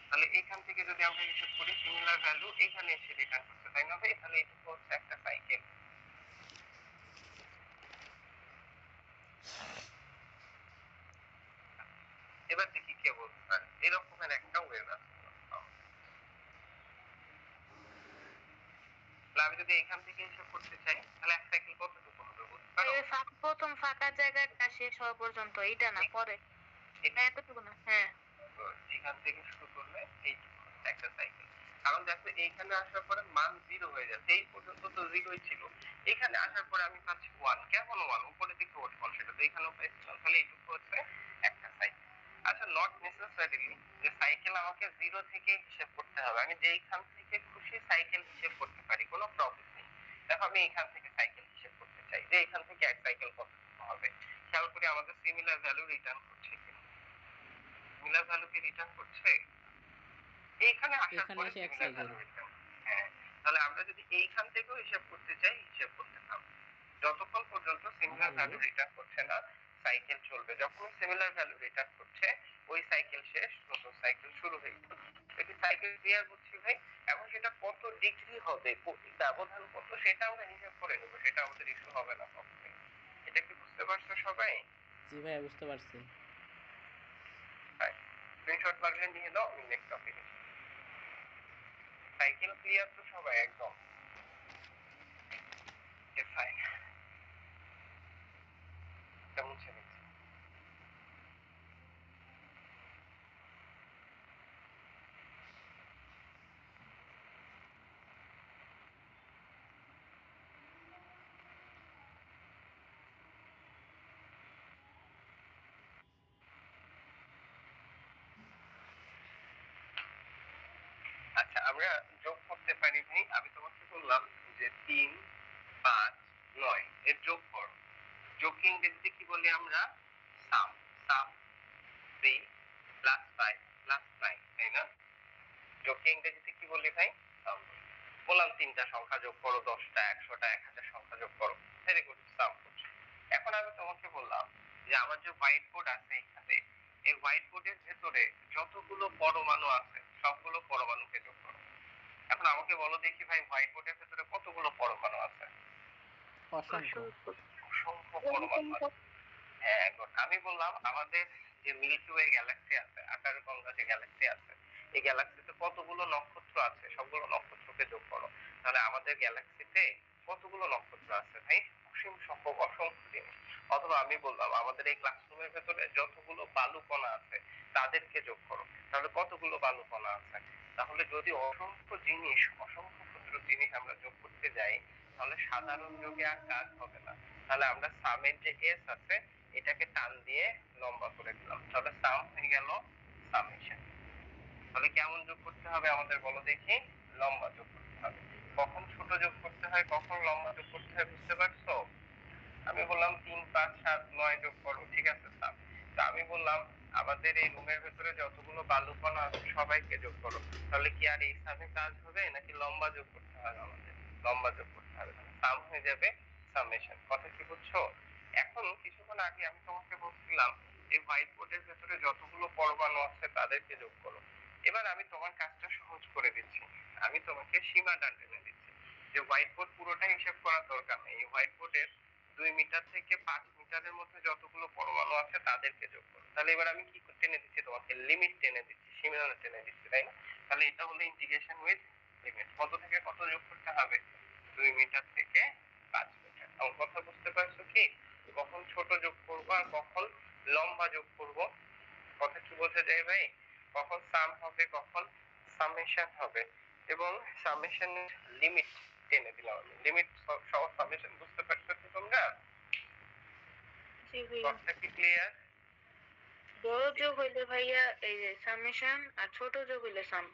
S1: তাহলে এখান থেকে যদি আমরা হিসেব করি সিমিলার ভ্যালু এখানে এসে রিটার্ন করছে, তাই না ভাই? তাহলে এটুকু হচ্ছে একটা সাইকেল। এবার দেখি কে বলতে পারে এরকমের একটা ওয়েভ আছে। তাহলে আমি যদি এখান থেকে হিসেব করতে চাই তাহলে এক সাইকেল কতটুকু হবে বলতে পারো?
S3: প্রথম ফাঁকা জায়গাটা শেষ হওয়া পর্যন্ত, এইটা না পরে? হ্যাঁ, এতটুকু না? হ্যাঁ।
S1: তো এখান থেকে শুরু করলে এইটুকু হচ্ছে একটা সাইকেল। কারণ দেখো এইখানে আসার পরে মান 0 হয়ে যাচ্ছে, এই পর্যন্ত তো 0ই ছিল, এখানে আসার পরে আমি পাচ্ছি 1, কেমন 1? উপরের দিকে উঠবো, সেটা তো এখানেও পাইছিলাম। তাহলে এইটুকু হচ্ছে একটা সাইকেল। আচ্ছা, নট নেসেসারিলি যে সাইকেল আমাকে 0 থেকে হিসেব করতে হবে, আমি যেইখান থেকে খুশি সাইকেল হিসেব করতে পারি, কোনো প্রবলেম নেই। দেখো আমি এখান থেকে সাইকেল হিসেব করতে চাই যে এখান থেকে এক সাইকেল কতটুকু হবে, খেয়াল করি আমাদের সিমিলার ভ্যালু রিটার্ন করছে কিনা। সিমিলার ভ্যালু কি রিটার্ন করছে? এইখানে আসার
S2: এখানে
S1: পরে
S2: এসে এক
S1: সিমিলার
S2: সাইকেল।
S1: Value return. হ্যাঁ, তাহলে আমরা যদি এইখান থেকেও হিসাব করতে চাই হিসাব করতে থাকবো, যতক্ষণ পর্যন্ত সিমিলার ভ্যালু রিটার্ন করছে না সাইকেল চলবে, যখন সিমিলার ভ্যালু রিটার্ন করছে ওই সাইকেল শেষ, নতুন সাইকেল শুরু হয়ে গেল। এটি সাইকেল ক্লিয়ার বুঝছি ভাই? এখন সেটা কত ডিগ্রি হবে, ব্যবধান কত সেটা আমরা হিসাব করে নেবো, সেটা আমাদের ইস্যু হবে না কখনোই। এটা কি বুঝতে পারছো সবাই?
S2: জি ভাইয়া, বুঝতে পারছি।
S1: স্ক্রিনশট লাগলে নিয়ে নাও, আমি নেক্সট টপিকে। সাইকেল ক্লিয়ার তো সবাই একদম? ফাইন, কেমন ছিল? আচ্ছা, আমরা যোগ করতে পারি ভাই। আমি তোমাকে বললাম যে 3, 5, 9 এর যোগ করো। যোগকে ইংরেজিতে কি বলি আমরা? সাম। সাম 3 প্লাস 5 প্লাস 9, তাই না? যোগকে ইংরেজিতে কি বলি ভাই? সাম। বললাম তিনটা সংখ্যা যোগ করো, 10টা, 100টা, 1000 সংখ্যা যোগ করো। ভেরি গুড, সাম করছো। এখন আমি তোমাকে বললাম যে আমার যে হোয়াইট বোর্ড আছে এখানে, এই হোয়াইট বোর্ডের ভেতরে যতগুলো পরমাণু আছে সবগুলো পরমাণুকে যোগ করো। এখন আমাকে বলো দেখি ভাই, হোয়াইট বোর্ডের ভেতরে কতগুলো পরমাণু আছে?
S2: অসংখ্য।
S1: অসংখ্য পরমাণু আছে। হ্যাঁ, good. আমি বললাম আমাদের যে মিল্কি ওয়ে গ্যালাক্সি আছে, আকাশগঙ্গা যে গ্যালাক্সি আছে, এই গ্যালাক্সিতে কতগুলো নক্ষত্র আছে সবগুলো নক্ষত্রকে যোগ করো। তাহলে আমাদের গ্যালাক্সিতে কতগুলো নক্ষত্র আছে ভাই? অসীম সংখ্যক, অসংখ্য জিনিস। অথবা আমি বললাম আমাদের এই ক্লাসরুমের ভেতরে যতগুলো বালু কণা আছে তাদেরকে যোগ করো। তাহলে কতগুলো বালু কণা আছে? তাহলে যদি অসংখ্য জিনিস, অসংখ্য ক্ষুদ্র জিনিস আমরা যোগ করতে যাই তাহলে সাধারণ যোগে আর কাজ হবে না। তাহলে আমরা সামের যে এস আছে এটাকে টান দিয়ে লম্বা করে দিলাম, তাহলে সাম হয়ে গেল সামেশন। তাহলে কেমন যোগ করতে হবে আমাদের বলো দেখি? লম্বা যোগ করতে হবে। কখন ছোট যোগ করতে হয়, কখন লম্বা যোগ করতে হয়, বুঝতে পারছো? আমি বললাম 3, 5, 7, 9 যোগ করো, ঠিক আছে সাম। তা আমি বললাম আমাদের এই রুমের ভেতরে যতগুলো বালু কণা আছে সবাইকে যোগ করো। তাহলে কি আর এই সামে কাজ হবে নাকি লম্বা যোগ করতে হবে আমাদের? লম্বা যোগ করতে হবে, সাম হয়ে যাবে সামেশন। কথা কি বুঝছো? এখন কিছুক্ষণ আগে আমি তোমাকে বলছিলাম এই হোয়াইট বোর্ডের ভেতরে যতগুলো পরমাণু আছে তাদেরকে যোগ করো। এবার আমি তোমার কাজটা সহজ করে দিচ্ছি, আমি তোমাকে সীমাটা টেনে দিচ্ছি যে হোয়াইট বোর্ড পুরোটা হিসাব করার দরকার নেই, এই হোয়াইট বোর্ডের 2 মিটার থেকে 5 মিটারের মধ্যে যতগুলো পরমাণু আছে তাদেরকে যোগ করো। তাহলে এবার আমি কি টেনে দিচ্ছি, তোমাকে লিমিট টেনে দিচ্ছি, সীমানা টেনে দিচ্ছি, তাই না? তাহলে এটা হলো ইন্টিগ্রেশন উইথ লিমিট। কত থেকে কত যোগ করতে হবে? 2 মিটার থেকে 5 মিটার। আমার কথা বুঝতে পারছো কি? কখন ছোট যোগ করবো আর কখন লম্বা যোগ করব, কথা কি বোঝা যায় ভাই? কখন সাম হবে, কখন সামেশন হবে, এবং সামেশনের লিমিট টেনে দিলাম আমি। লিমিট সহ সামেশন বুঝতে পারছো কি তোমরা?
S3: জি ভাইয়া।
S1: কথা কি ক্লিয়ার?
S3: বড় যোগ হইলে ভাইয়া এই যে সামেশন, আর ছোট যোগ হইলে সাম।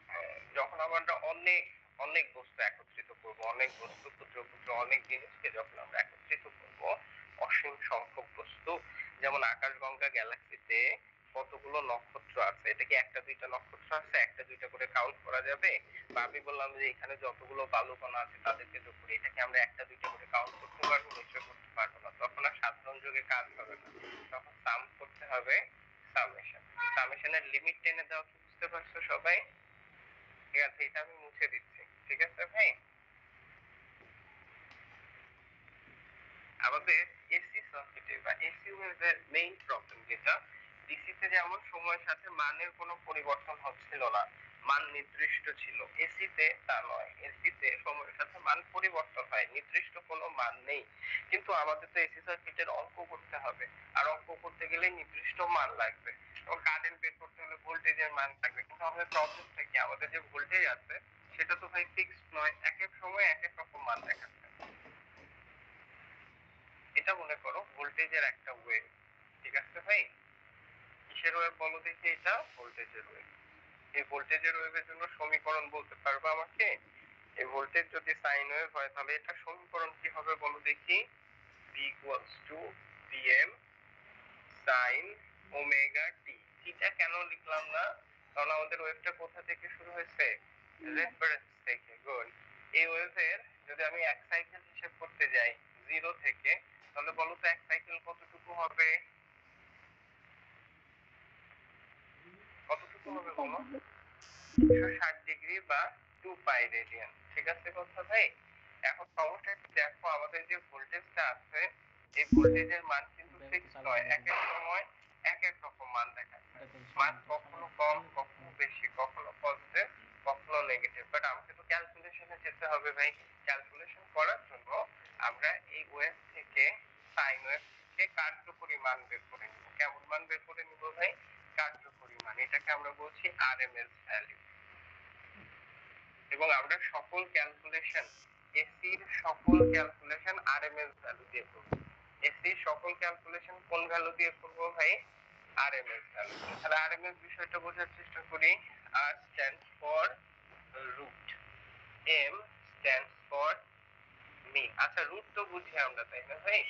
S1: যখন আমরা অনেক অনেক বস্তু একত্রিত করব, অনেক বস্তু ক্ষুদ্র ক্ষুদ্র অনেক জিনিসকে যখন আমরা একত্রিত করব, অসীম সংখ্যক বস্তু, যেমন আকাশগঙ্গা গ্যালাক্সিতে কতগুলো নক্ষত্র আছে, এটা কি একটা দুইটা নক্ষত্র আছে? একটা দুইটা করে কাউন্ট করা যাবে? বা আমি বললাম যে এখানে যতগুলো বালুকণা আছে তাদেরকে যোগ করি, এটাকে আমরা একটা দুইটা করে কাউন্ট করতে পারবো? নিশ্চয় করতে পারবো না। তখন আর সাধারণ যোগে কাজ হবে না, তখন সাম করতে হবে, সামেশন। সামেশনের লিমিট টেনে দেওয়া কি বুঝতে পারছো সবাই? ঠিক আছে, এটা আমি মুছে দিচ্ছি। ঠিক আছে ভাই? আমাদের এসি সার্কিটে বা এসি ওয়েভের মেইন প্রবলেম যেটা, ডিসিতে যেমন সময়ের সাথে মানের কোনো পরিবর্তন হচ্ছিল না, মান নির্দিষ্ট ছিল, এসিতে তা নয়। এসিতে সময়ের সাথে মান পরিবর্তন হয়, নির্দিষ্ট কোনো মান নেই। কিন্তু আমাদের তো এসি সার্কিটের অঙ্ক করতে হবে, আর অঙ্ক করতে গেলে নির্দিষ্ট মান লাগবে, এবং কারেন্ট বের করতে হলে ভোল্টেজের মান লাগবে। কিন্তু আমাদের প্রবলেমটা কি, আমাদের যে ভোল্টেজ আছে সেটা তো ভাই ফিক্সড নয়, এক এক সময় এক এক রকম মান দেখাচ্ছে। এটা মনে করো ভোল্টেজের একটা ওয়েভ, ঠিক আছে ভাই? কিসের ওয়েভ বলো দেখি? এটা ভোল্টেজের ওয়েভ। এই ভোল্টেজের ওয়েভের জন্য সমীকরণ বলতে পারবে আমাকে? এই ভোল্টেজ যদি সাইন ওয়েভ হয় তাহলে এটা সমীকরণ কি হবে বলো দেখি? v equals to vm sin omega t। এটা কেন লিখলাম না? কারণ আমাদের ওয়েভটা কোথা থেকে শুরু হয়েছে? রেফারেন্স থেকে। গুড। এই ওয়েভের যদি আমি এক সাইকেল হিসেব করতে যাই 0 থেকে, তাহলে বলো তো এক সাইকেল কতটুকু হবে? কতটুকু হবে বলো? 160 ডিগ্রি বা 2 পাই রেডিয়ান। ঠিক আছে কথা ভাই? এখন সমস্যা দেখো, আমাদের যে ভোল্টেজটা আছে এই ভোল্টেজের মান কিন্তু ফিক্স নয়, এক এক সময় এক এক রকম মান দেখাচ্ছে। মান কখনো কম, কখনো বেশি, কখনো পজিটিভ, কখনো নেগেটিভ। বাট আমাকে তো ক্যালকুলেশনে যেতে হবে ভাই। ক্যালকুলেশন করার জন্য আমরা এই ওয়েভ থেকে, সাইন ওয়েভ থেকে কার্যকরী মান বের করে নিব। কেমন মান বের করে নিব ভাই? কার্যকরী মান। এটাকে আমরা বলছি আরএমএস ভ্যালু। এবং আমরা সকল ক্যালকুলেশন, এসির সকল ক্যালকুলেশন আরএমএস ভ্যালু দিয়ে করব। এসির সকল ক্যালকুলেশন কোন ভ্যালু দিয়ে করব ভাই? RMS value. তাহলে আরএমএস বিষয়টা বোঝার চেষ্টা করি। R stands for root, M stands for mean. আচ্ছা, রুট তো বুঝি আমরা, তাই না ভাই?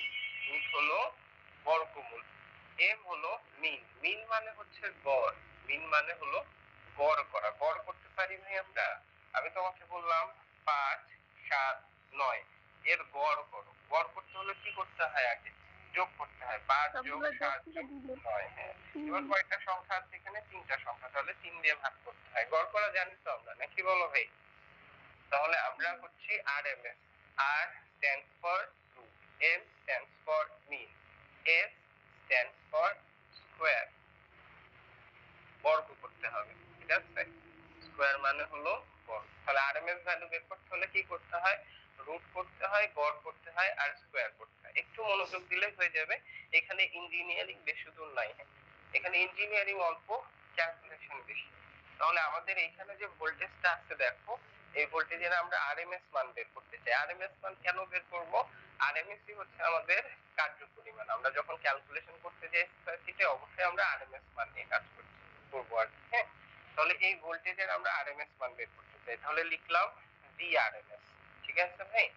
S1: রুট হলো বর্গমূল, এম হলো মিন। মিন মানে হচ্ছে গড়, মিন মানে হলো গড় করা। গড় করতে পারি ভাই আমরা? আমি তোমাকে বললাম 5 7 9, এর গড় করো। গড় করতে হলে কি করতে হয়? আগে যোগ করতে হয়, 5 যোগ 7 যোগ 9। হ্যাঁ, এবার কয়টা সংখ্যা আছে এখানে? 3টা সংখ্যা, তাহলে 3 দিয়ে ভাগ করতে হয়। গড় করা জানি তো আমরা, নাকি বলো ভাই? তাহলে আমরা হচ্ছি RMS. R stands for root, M stands for mean, S stands for square. বর্গ করতে হবে, ঠিক আছে? স্কয়ার মানে হলো বর্গ। তাহলে আরএমএস ভ্যালু বের করতে হলে কি করতে হয়? রুট করতে হয়, গড় করতে হয়, আর স্কয়ার করতে হয়। একটু মনোযোগ দিলে হয়ে যাবে। এখানে ইঞ্জিনিয়ারিং বেশি দূর নাই, এখানে ইঞ্জিনিয়ারিং অল্প, ক্যালকুলেশন বেশি। তাহলে আমাদের এখানে যে ভোল্টেজটা আছে দেখো, এই ভোল্টেজের আমরা আরএমএস মান বের করতে চাই। আরএমএস মান কেন বের করব? আরএমএস হচ্ছে আমাদের কার্যকরী মান। আমরা যখন ক্যালকুলেশন করতে যাই সার্কিটে, অবশ্যই আমরা আরএমএস মান নিয়ে কাজ করবো আর কি। হ্যাঁ, তাহলে এই ভোল্টেজের আমরা আরএমএস মান বের করতে চাই, তাহলে লিখলাম ভিআরএমএস। ঠিক আছে ভাই?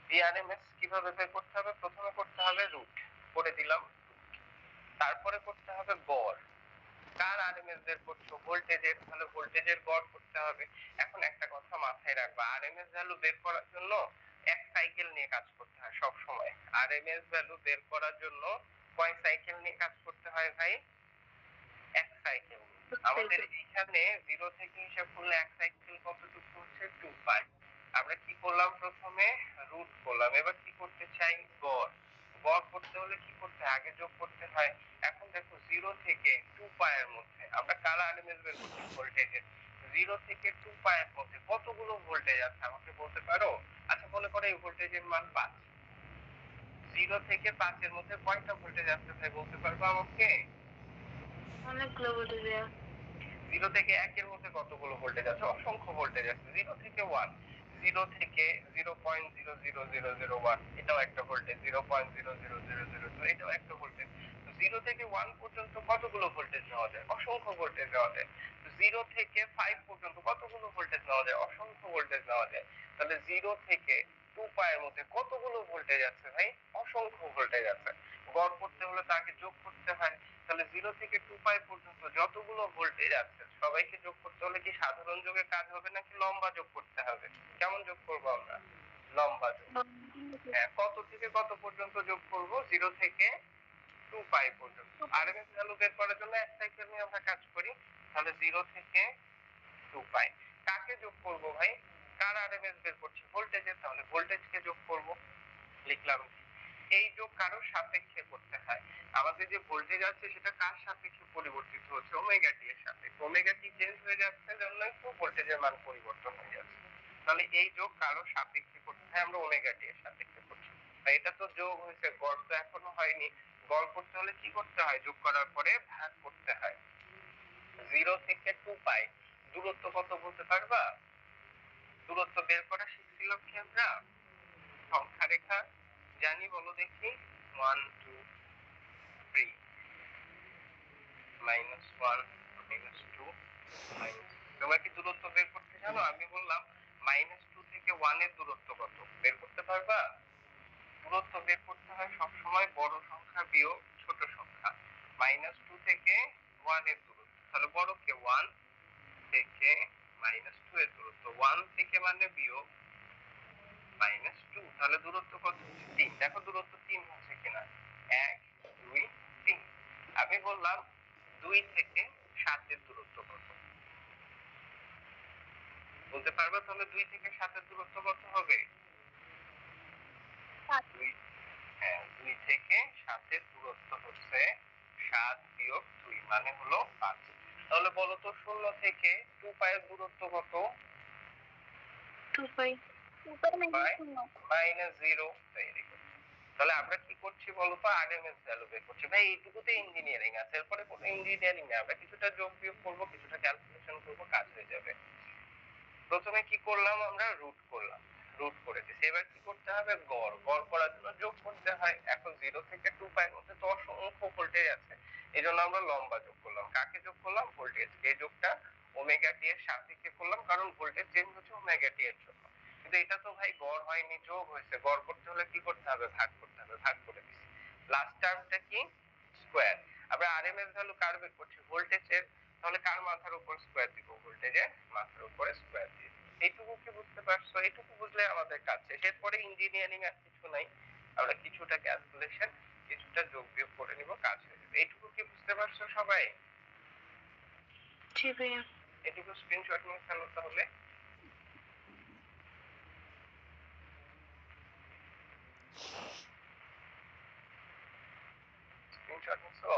S1: ভিআরএমএস কিভাবে বের করতে হবে? প্রথমে করতে হবে রুট, করে দিলাম। তারপরে করতে হবে গড়। কার আরএমএস বের করছো? ভোল্টেজের, তাহলে ভোল্টেজের গড় করতে হবে। এখন একটা কথা মাথায় রাখবা, আরএমএস ভ্যালু বের করার জন্য এক সাইকেল নিয়ে কাজ করতে হয় সব সময়। আরএমএস ভ্যালু বের করার জন্য কয় সাইকেল নিয়ে কাজ করতে হয় ভাই? এক সাইকেল। আমাদের এখানে 0 থেকে হিসাব করলে এক সাইকেল কতটুকু হচ্ছে? 2 পাই। আমরা কি করলাম? প্রথমে আছে আমাকে বলতে পারো? আচ্ছা মনে করো এই ভোল্টেজের মান 5, 0 থেকে 5 এর মধ্যে কয়টা ভোল্টেজ আছে ভাই বলতে পারবো আমাকে?
S3: অনেকগুলো ভোল্টেজ।
S1: 0 থেকে 1 এর মধ্যে কতগুলো ভোল্টেজ আছে? অসংখ্য ভোল্টেজ আছে। 0 থেকে 1, 0 থেকে 0.00001 এটাও একটা ভোল্টেজ, 0.00002 এটাও একটা ভোল্টেজ। তো 0 থেকে 1 পর্যন্ত কতগুলো ভোল্টেজ নেওয়া যায়? অসংখ্য ভোল্টেজ নেওয়া যায়। তো 0 থেকে 5 পর্যন্ত কতগুলো ভোল্টেজ নেওয়া যায়? অসংখ্য ভোল্টেজ নেওয়া যায়। তাহলে 0 থেকে 2 এর মধ্যে কতগুলো ভোল্টেজ আছে ভাই? অসংখ্য ভোল্টেজ আছে। গড় করতে হলে তাকে যোগ করতে হয়। তাহলে 0 থেকে 2 পর্যন্ত যতগুলো ভোল্টেজ আছে সবাইকে যোগ করতে হলে কি সাধারণ যোগে কাজ হবে নাকি লম্বা যোগ করতে হবে? কেমন যোগ করব আমরা? লম্বা যোগ। হ্যাঁ, কত থেকে কত পর্যন্ত যোগ করব? 0 থেকে 2 পর্যন্ত। আরএমএস ভ্যালু বের করার জন্য এক সাইকেল নিয়ে আমরা কাজ করি। তাহলে 0 থেকে 2 কাকে যোগ করব ভাই? কার আরএমএস বের করছি? ভোল্টেজের। তাহলে ভোল্টেজকে যোগ করব। লিখলাম। এই যোগ কারোর সাপেক্ষে করতে হয়। আমাদের যে ভোল্টেজ আছে সেটা কার সাপেক্ষে পরিবর্তিত হচ্ছে? ওমেগা টি এর সাপেক্ষে। ওমেগা টি চেঞ্জ হয়ে যাচ্ছে জন্য একটু ভোল্টেজের মান পরিবর্তন হয়ে যাচ্ছে। তাহলে এই যোগ কারোর সাপেক্ষে করতে হয়, আমরা ওমেগা টি এর সাপেক্ষে করছি। তাই এটা তো যোগ হয়েছে, গড় তো এখনো হয়নি। গড় করতে হলে কি করতে হয়? যোগ করার পরে ভাগ করতে হয়। 0 থেকে 2 দূরত্ব কত বলতে পারবা? দূরত্ব বের করা শিখছিলাম কি আমরা? সংখ্যা রেখা জানি, বলো দেখি। 1 2 3 -1 -2 তোমরা কি দূরত্ব বের করতে জানো? আমি বললাম -2 থেকে 1 এর দূরত্ব কত বের করতে পারবা? দূরত্ব বের করতে হয় সবসময় বড় সংখ্যা বিয়োগ ছোট সংখ্যা। -2 থেকে 1 এর দূরত্ব, তাহলে বড় কে? 1 থেকে -2 এর দূরত্ব। 1 থেকে মানে বিয়োগ -2, তাহলে দূরত্ব কত হচ্ছে? 3। দেখো দূরত্ব 3 হচ্ছে কিনা। 1 2 3। আমি বললাম 2 থেকে 7 এর দূরত্ব কত বলতে পারবে? তাহলে 2 থেকে 7 এর দূরত্ব কত হবে? 2, হ্যাঁ 2 থেকে 7 এর দূরত্ব হচ্ছে 7 বিয়োগ 2 মানে হলো 5। তাহলে বলো তো 0 থেকে 2 এর দূরত্ব কত?
S3: 2
S1: -0। তাহলে আমরা কি করছি বলতো? আরএমএস ভ্যালু বের করছি। ভাই এইটুকুতে ইঞ্জিনিয়ারিং আছে, এরপরে কোনো ইঞ্জিনিয়ারিং না। আমরা কিছুটা যোগ বিয়োগ করবো, কিছুটা ক্যালকুলেশন করবো, কাজ হয়ে যাবে। প্রথমে কি করলাম? আমরা রুট করলাম, রুট করে দিছি। এবার কি করতে হবে? গড়। গড় করার জন্য যোগ করতে হয়। এখন 0 থেকে 2 এর মধ্যে তো অসংখ্য ভোল্টেজ আছে, এজন্য আমরা লম্বা যোগ করলাম। কাকে যোগ করলাম? ভোল্টেজ। এই যোগটা ওমেগা টি এর সাপেক্ষে করলাম, কারণ ভোল্টেজ চেঞ্জ হচ্ছে ওমেগা টি এর জন্য। কিন্তু এটা তো ভাই গড় হয়নি, যোগ হয়েছে। গড় করতে হলে কি করতে হবে? ভাগ করতে হবে। ভাগ করে দিছি। লাস্ট টার্মটা কি? স্কয়ার। আমরা আরএমএস ভ্যালু কার বের করছি? ভোল্টেজের। তাহলে কার মাথার উপর স্কয়ার দিব? ভোল্টেজের মাথার উপরে স্কয়ার দিয়ে দিই। এইটুকু কি বুঝতে পারছো? এইটুকু বুঝলে আমাদের কাজ শেষ। এরপরে ইঞ্জিনিয়ারিং আর কিছু নাই। আমরা কিছুটা ক্যালকুলেশন, কিছুটা যোগ বিয়োগ করে নিব, কাজ হয়ে যাবে। এইটুকু কি বুঝতে পারছো সবাই?
S3: জি ভাইয়া।
S1: এটুকু স্ক্রিনশট নিয়ে ফেলো তাহলে। স্ক্রিনশট নিছো?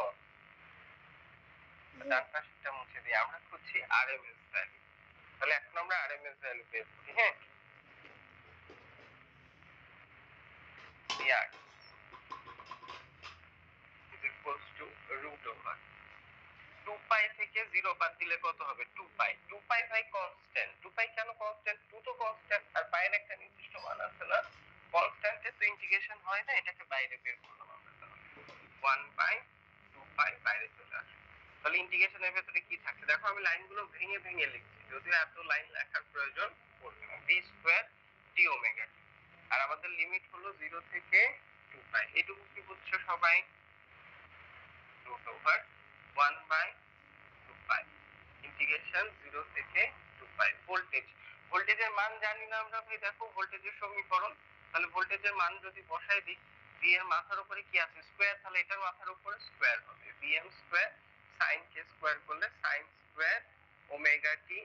S1: ডান পাশেরটা মুছে দিই। আমরা খুঁজছি আরএমএস ভ্যালু। তাহলে এখন আমরা আরএমএস ভ্যালু বের করি। হ্যাঁ, ইয়ার is equals to root over 2 থেকে 0 বাদ দিলে কত হবে? 2 2 ভাই কনস্ট্যান্ট। 2 কেন কনস্ট্যান্ট? 2 তো কনস্ট্যান্ট, আর পায়ের একটা নির্দিষ্ট মান আছে না? কনস্ট্যান্টে তো ইন্টিগ্রেশন হয় না, এটাকে বাইরে বের করলাম আমরা। তাহলে 1/2 বাইরে চলে আসে। তাহলে ইন্টিগ্রেশনের ভেতরে কি থাকে দেখো। আমি লাইনগুলো ভেঙে ভেঙে লিখছি, যদিও এত লাইন লেখার প্রয়োজন পড়বে না। b square d omega t। আর আমাদের লিমিট হলো 0 থেকে 2 এটুকু কি বুঝছো সবাই? root over 1/2 ইন্টিগ্রেশন 0 থেকে 2 ভোল্টেজ। ভোল্টেজের মান জানি না আমরা ভাই। দেখো ভোল্টেজের সমীকরণ, তাহলে ভোল্টেজের মান যদি বসাই দিই, v এর মাথার উপরে কি আছে? স্কয়ার। তাহলে এটার মাথার উপরে স্কয়ার হবে, vm square sin k square করলে sin স্কয়ার ওমেগা টি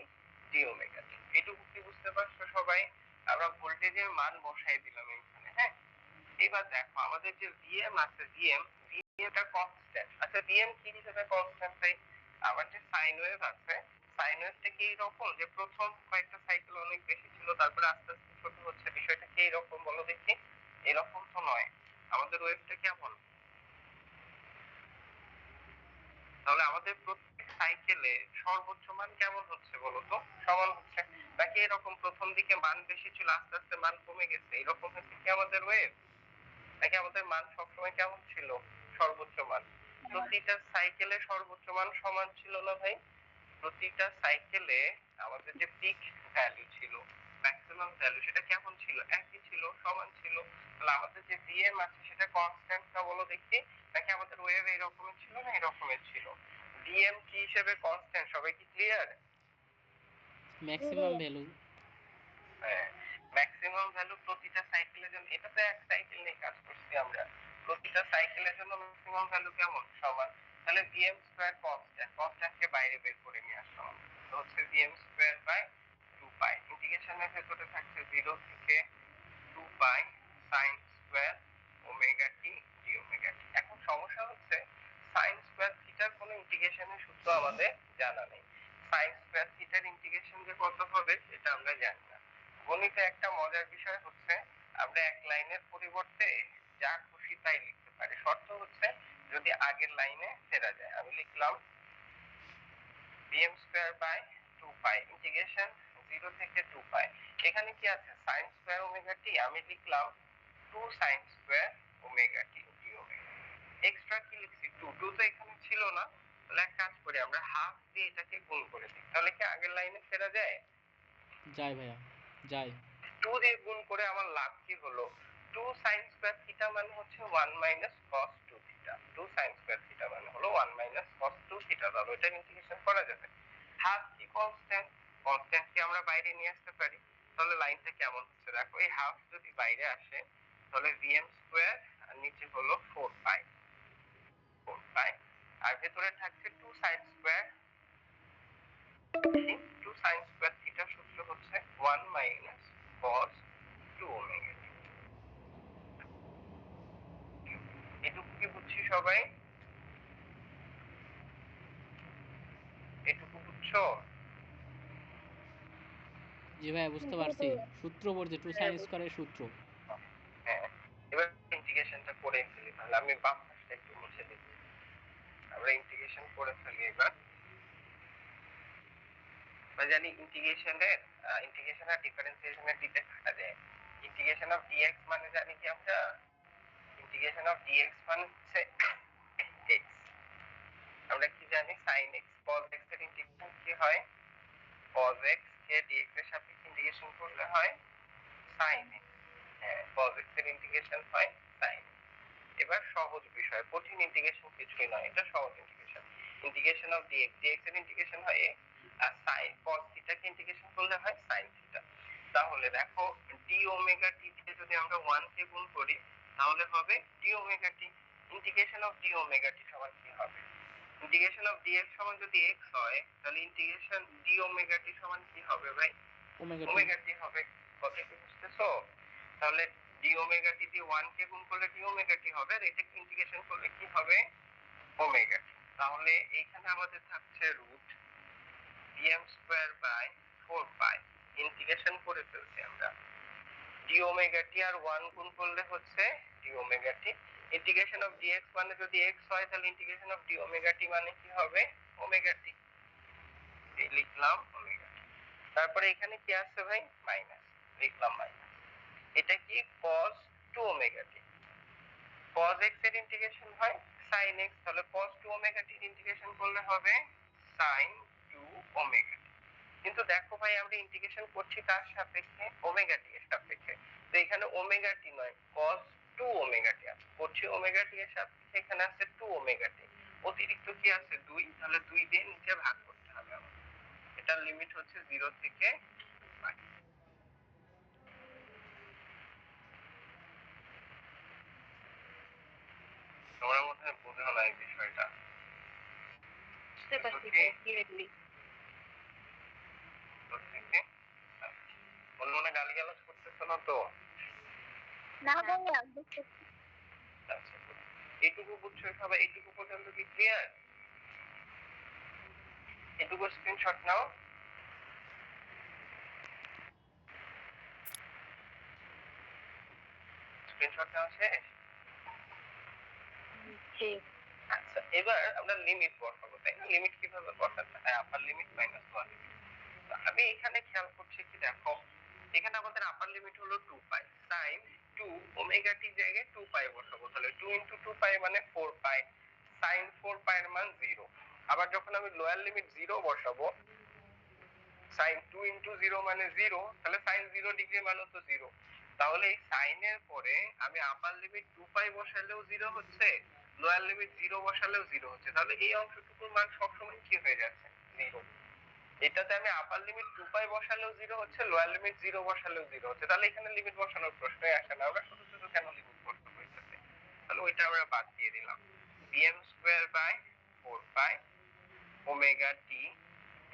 S1: d ওমেগা টি। এটুকু কি বুঝতে পারছো সবাই? আমরা ভোল্টেজের মান বসাই দিলাম এখানে। হ্যাঁ, এবার দেখো আমাদের যে vm আছে, vm টা কনস্ট্যান্ট। আচ্ছা vm কি হিসেবে কনস্ট্যান্ট? তাই আমার যে সাইন ওয়েভ আছে, সাইন ওয়েভটা কি এইরকম যে প্রথম কয়েকটা সাইকেল অনেক বেশি ছিল তারপরে আস্তে আস্তে ছোট হচ্ছে, বিষয়টা কি এইরকম বলো দেখি? এরকম তো নয়। আমাদের ওয়েভটা কেমন? তাহলে আমাদের প্রত্যেক সাইকেলে সর্বোচ্চ মান কেমন হচ্ছে বলো তো? সমান হচ্ছে নাকি এরকম প্রথম দিকে মান বেশি ছিল আস্তে আস্তে মান কমে গেছে, এরকম হচ্ছে কি আমাদের ওয়েভ? নাকি আমাদের মান সবসময় কেমন ছিল? সর্বোচ্চ মান। প্রতিটা সাইকেলে সর্বোচ্চ মান সমান ছিল না ভাই? প্রতিটা সাইকেলে আমাদের যে পিক ভ্যালু ছিল, ম্যাক্সিমাম ভ্যালু, সেটা কেমন ছিল? একই ছিল, সমান ছিল। তাহলে আমাদের যে ভিএম আছে সেটা কনস্ট্যান্ট না বলো দেখি? নাকি আমাদের ওয়েভ এরকমের ছিল না এরকমের ছিল? ভিএম কি হিসেবে কনস্ট্যান্ট, সবাই কি ক্লিয়ার?
S2: Maximum value.
S1: হ্যাঁ, ম্যাক্সিমাম ভ্যালু প্রতিটা সাইকেলের জন্য। এটা তো এক সাইকেল নিয়ে কাজ করছি আমরা। প্রতিটা সাইকেলের জন্য ম্যাক্সিমাম ভ্যালু কেমন? সমান। তাহলে ভিএম স্কয়ার কনস্ট্যান্ট, কনস্ট্যান্টকে বাইরে বের করে নিয়ে আসলাম। তো হচ্ছে ভিএম স্কয়ার বাই 2 পাই। ইন্টিগ্রেশনের ভেতরে থাকছে 0 থেকে 2 pi sin square omega t d omega t. এখন সমস্যা হচ্ছে sin স্কয়ার থিটার কোনো ইন্টিগ্রেশনের সূত্র আমাদের জানা নেই। sin স্কয়ার থিটার ইন্টিগ্রেশন যে কত হবে এটা আমরা জানি না। গণিতে একটা মজার বিষয় হচ্ছে আমরা এক লাইনের পরিবর্তে যা খুশি তাই লিখতে পারি, শর্ত হচ্ছে যদি আগের লাইনে ফেরা যায়। আমি লিখলাম bm square by 2 pi integration 0 থেকে 2 পাই। এখানে কি আছে? sin স্কয়ার ওমেগা টি, আমি লিখলাম 2 sin square omega t d omega. Extra কি লিখছি? 2 2 তো এখানে ছিল না। তাহলে এক কাজ করি, আমরা হাফ দিয়ে এটাকে গুণ করে দিই, তাহলে কি আগের লাইনে ফেরা যায়?
S2: যায় ভাইয়া, যায়।
S1: 2 দিয়ে গুণ করে আমার লাভ কি হলো? 2 sin স্কয়ার থিটা মানে হচ্ছে 1 minus cos 2 theta. 2 sin square theta মানে হলো 1 মাইনাস cos 2 থিটা। তাহলে এটা ইন্টিগ্রেশন করা যাবে। হাফ কি কনস্ট্যান্ট, কনস্ট্যান্ট কি আমরা বাইরে নিয়ে আসতে পারি? তাহলে লাইনটা কেমন হচ্ছে দেখো, এই হাফ যদি বাইরে আসে তাহলে vm স্কয়ার আর নিচে হলো 4 পাই, 4 পাই, আর ভেতরে থাকছে 2 sin স্কয়ার। 2 sin স্কয়ার থিটার সূত্র হচ্ছে 1 মাইনাস cos 2 ওমেগা। এটুকু কি বুঝছি সবাই? এটুকু বুঝছো?
S2: জি ভাইয়া, বুঝতে পারছি। সূত্র পড়ছে, 2 sin স্কয়ারের সূত্র।
S1: হ্যাঁ, এবার ইন্টিগ্রেশনটা করে ফেলি। তাহলে আমি বাম পাশটা একটু মুছে দিচ্ছি। আমরা ইন্টিগ্রেশন করে ফেলি এবার। আমরা জানি ইন্টিগ্রেশনের ইন্টিগ্রেশন আর ডিফারেন্সিয়েশনের দিকে কাটা যায়। ইন্টিগ্রেশন অফ ডিএক্স মানে জানি কি আমরা? ইন্টিগ্রেশন অফ ডিএক্স মানে হচ্ছে এক্স। আমরা কি জানি? sin x cos x এর ইন্টিগ্রেশন কি হয়? cos x কে dx এর সাপেক্ষে ইন্টিগ্রেশন করলে হয় sin x। হ্যাঁ, cos x এর ইন্টিগ্রেশন হয় sin। এবার সহজ বিষয়, কঠিন ইন্টিগ্রেশন কিছুই নয়, এটা সহজ integration. Integration of dx, dx এর ইন্টিগ্রেশন হয় a, আর sin cos থিটা কে ইন্টিগ্রেশন করলে হয় sin থিটা। তাহলে দেখো d ওমেগা t দিয়ে যদি আমরা 1 কে গুণ করি তাহলে হবে d omega t। Integration of d omega t সমান কি হবে? ইন্টিগ্রেশন অফ dx সমান যদি x হয় তাহলে ইন্টিগ্রেশন d ওমেগা t সমান কি হবে ভাই?
S2: Omega t.
S1: ওমেগা t হবে। কথা কি বুঝতেছো? তাহলে d ওমেগা t দিয়ে 1 কে গুণ করলে d ওমেগা t হবে, আর এটাকে ইন্টিগ্রেশন করলে কি হবে? Omega t। তাহলে এইখানে আমাদের থাকছে root vm square by 4 pi. Integration করে ফেলছি আমরা। d ওমেগা t আর 1 গুণ করলে হচ্ছে d omega t। Integration of dx মানে যদি x হয় তাহলে integration of d omega t মানে কি হবে? Omega t। এই লিখলাম ওমেগা t। তারপরে এখানে কি আছে ভাই? মাইনাস, লিখলাম মাইনাস। এটা কি? cos 2 omega t। cos x এর ইন্টিগ্রেশন হয় sin x, তাহলে cos 2 ওমেগা t এর ইন্টিগ্রেশন করলে হবে sin 2 ওমেগা t। কিন্তু দেখো ভাই আমরা ইন্টিগ্রেশন করছি কার সাপেক্ষে? ওমেগা t এর সাপেক্ষে। তো এখানে ওমেগা t নয়, cos 2 ওমেগা t আছে, করছি ওমেগা t এর সাপেক্ষে, এখানে আছে 2 ওমেগা t। অতিরিক্ত কি আছে? 2, তাহলে 2 দিয়ে নিচে ভাগ করতে হবে আমাদের। এটার লিমিট হচ্ছে 0 থেকে পাই। তোমার মধ্যে বোঝা না এই বিষয়টা?
S3: বুঝতে পারছি ক্লিয়ারলি।
S1: মনে মনে গালিগালাজ করতেছো না তো?
S3: না ভাইয়া,
S1: আচ্ছা, এইটুকু বুঝছো সবাই? এইটুকু পর্যন্ত কি ক্লিয়ার? এটুকু স্ক্রিনশট নাও। স্ক্রিনশট নেওয়া শেষ?
S3: জি।
S1: আচ্ছা, এবার আমরা লিমিট বসাবো, তাই না? লিমিট কিভাবে বসাতে হয়? আপার লিমিট মাইনাস লোয়ার লিমিট। আমি এখানে খেয়াল করছি কি, দেখো এখানে আমাদের আপার লিমিট হলো 2 পাই, sin 2 ওমেগা টি জায়গায় 2 পাই বসাবো, তাহলে 2 ইনটু 2 পাই মানে 4 পাই, sin 4 পাই এর মান 0। আবার যখন আমি লোয়ার লিমিট 0 বসাবো, sin 2 ইনটু 0 মানে 0, তাহলে sin 0 ডিগ্রি মানে তো 0। তাহলে এই sin এর পরে আমি আপার লিমিট 2 পাই বসালেও 0 হচ্ছে, লোয়ার লিমিট 0 বসালেও 0 হচ্ছে, তাহলে এই অংশটুকুর মান সবসময় কি হয়ে যাচ্ছে? 0। এটাতে আমি আপার লিমিট 2 পাই বসালেও 0 হচ্ছে, লোয়ার লিমিট 0 বসালেও 0 হচ্ছে, তাহলে এখানে লিমিট বসানোর প্রশ্নই আসে না। আমরা শুধু শুধু কেন লিমিট বসাবো এটাতে? তাহলে ওইটা আমরা বাদ দিয়ে দিলাম। bm square by 4 pi omega t,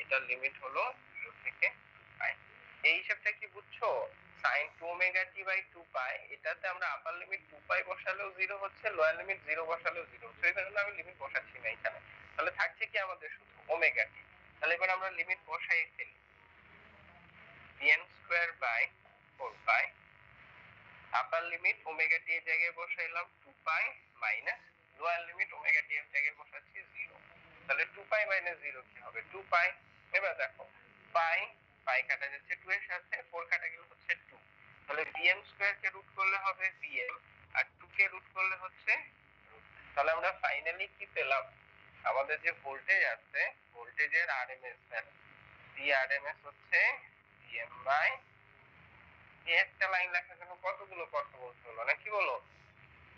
S1: এটার লিমিট হলো 0 থেকে 2 পাই। এই হিসাবটা কি বুঝছো? sin 2 ওমেগা টি বাই 2 পাই, এটাতে আমরা আপার লিমিট 2 পাই বসালেও 0 হচ্ছে, লোয়ার লিমিট 0 বসালেও 0 হচ্ছে, এই জন্য আমি লিমিট বসাচ্ছি না এখানে। তাহলে থাকছে কি আমাদের? শুধু ওমেগা টি। তাহলে এবার আমরা লিমিট বসাই ফেলি। bn square by 4 pi, upper limit omega t এর জায়গায় বসাইলাম 2 pi minus lower limit omega t এর জায়গায় বসাচ্ছি 0। তাহলে 2 পাই মাইনাস 0 কি হবে? 2 পাই। এবার দেখো পাই পাই কাটা যাচ্ছে 2 এর সাথে, 4 কাটা গেলে হচ্ছে 2। তাহলে bm স্কয়ার কে রুট করলে হবে bm, আর 2 কে রুট করলে হচ্ছে root। তাহলে আমরা ফাইনালি কি পেলাম? আমাদের যে ভোল্টেজ আছে, ভোল্টেজের আরএমএস ভ্যালু, Vrms হচ্ছে bm বাই, একটা লাইন লেখার জন্য কতগুলো কথা বলতে হলো, নাকি বলো?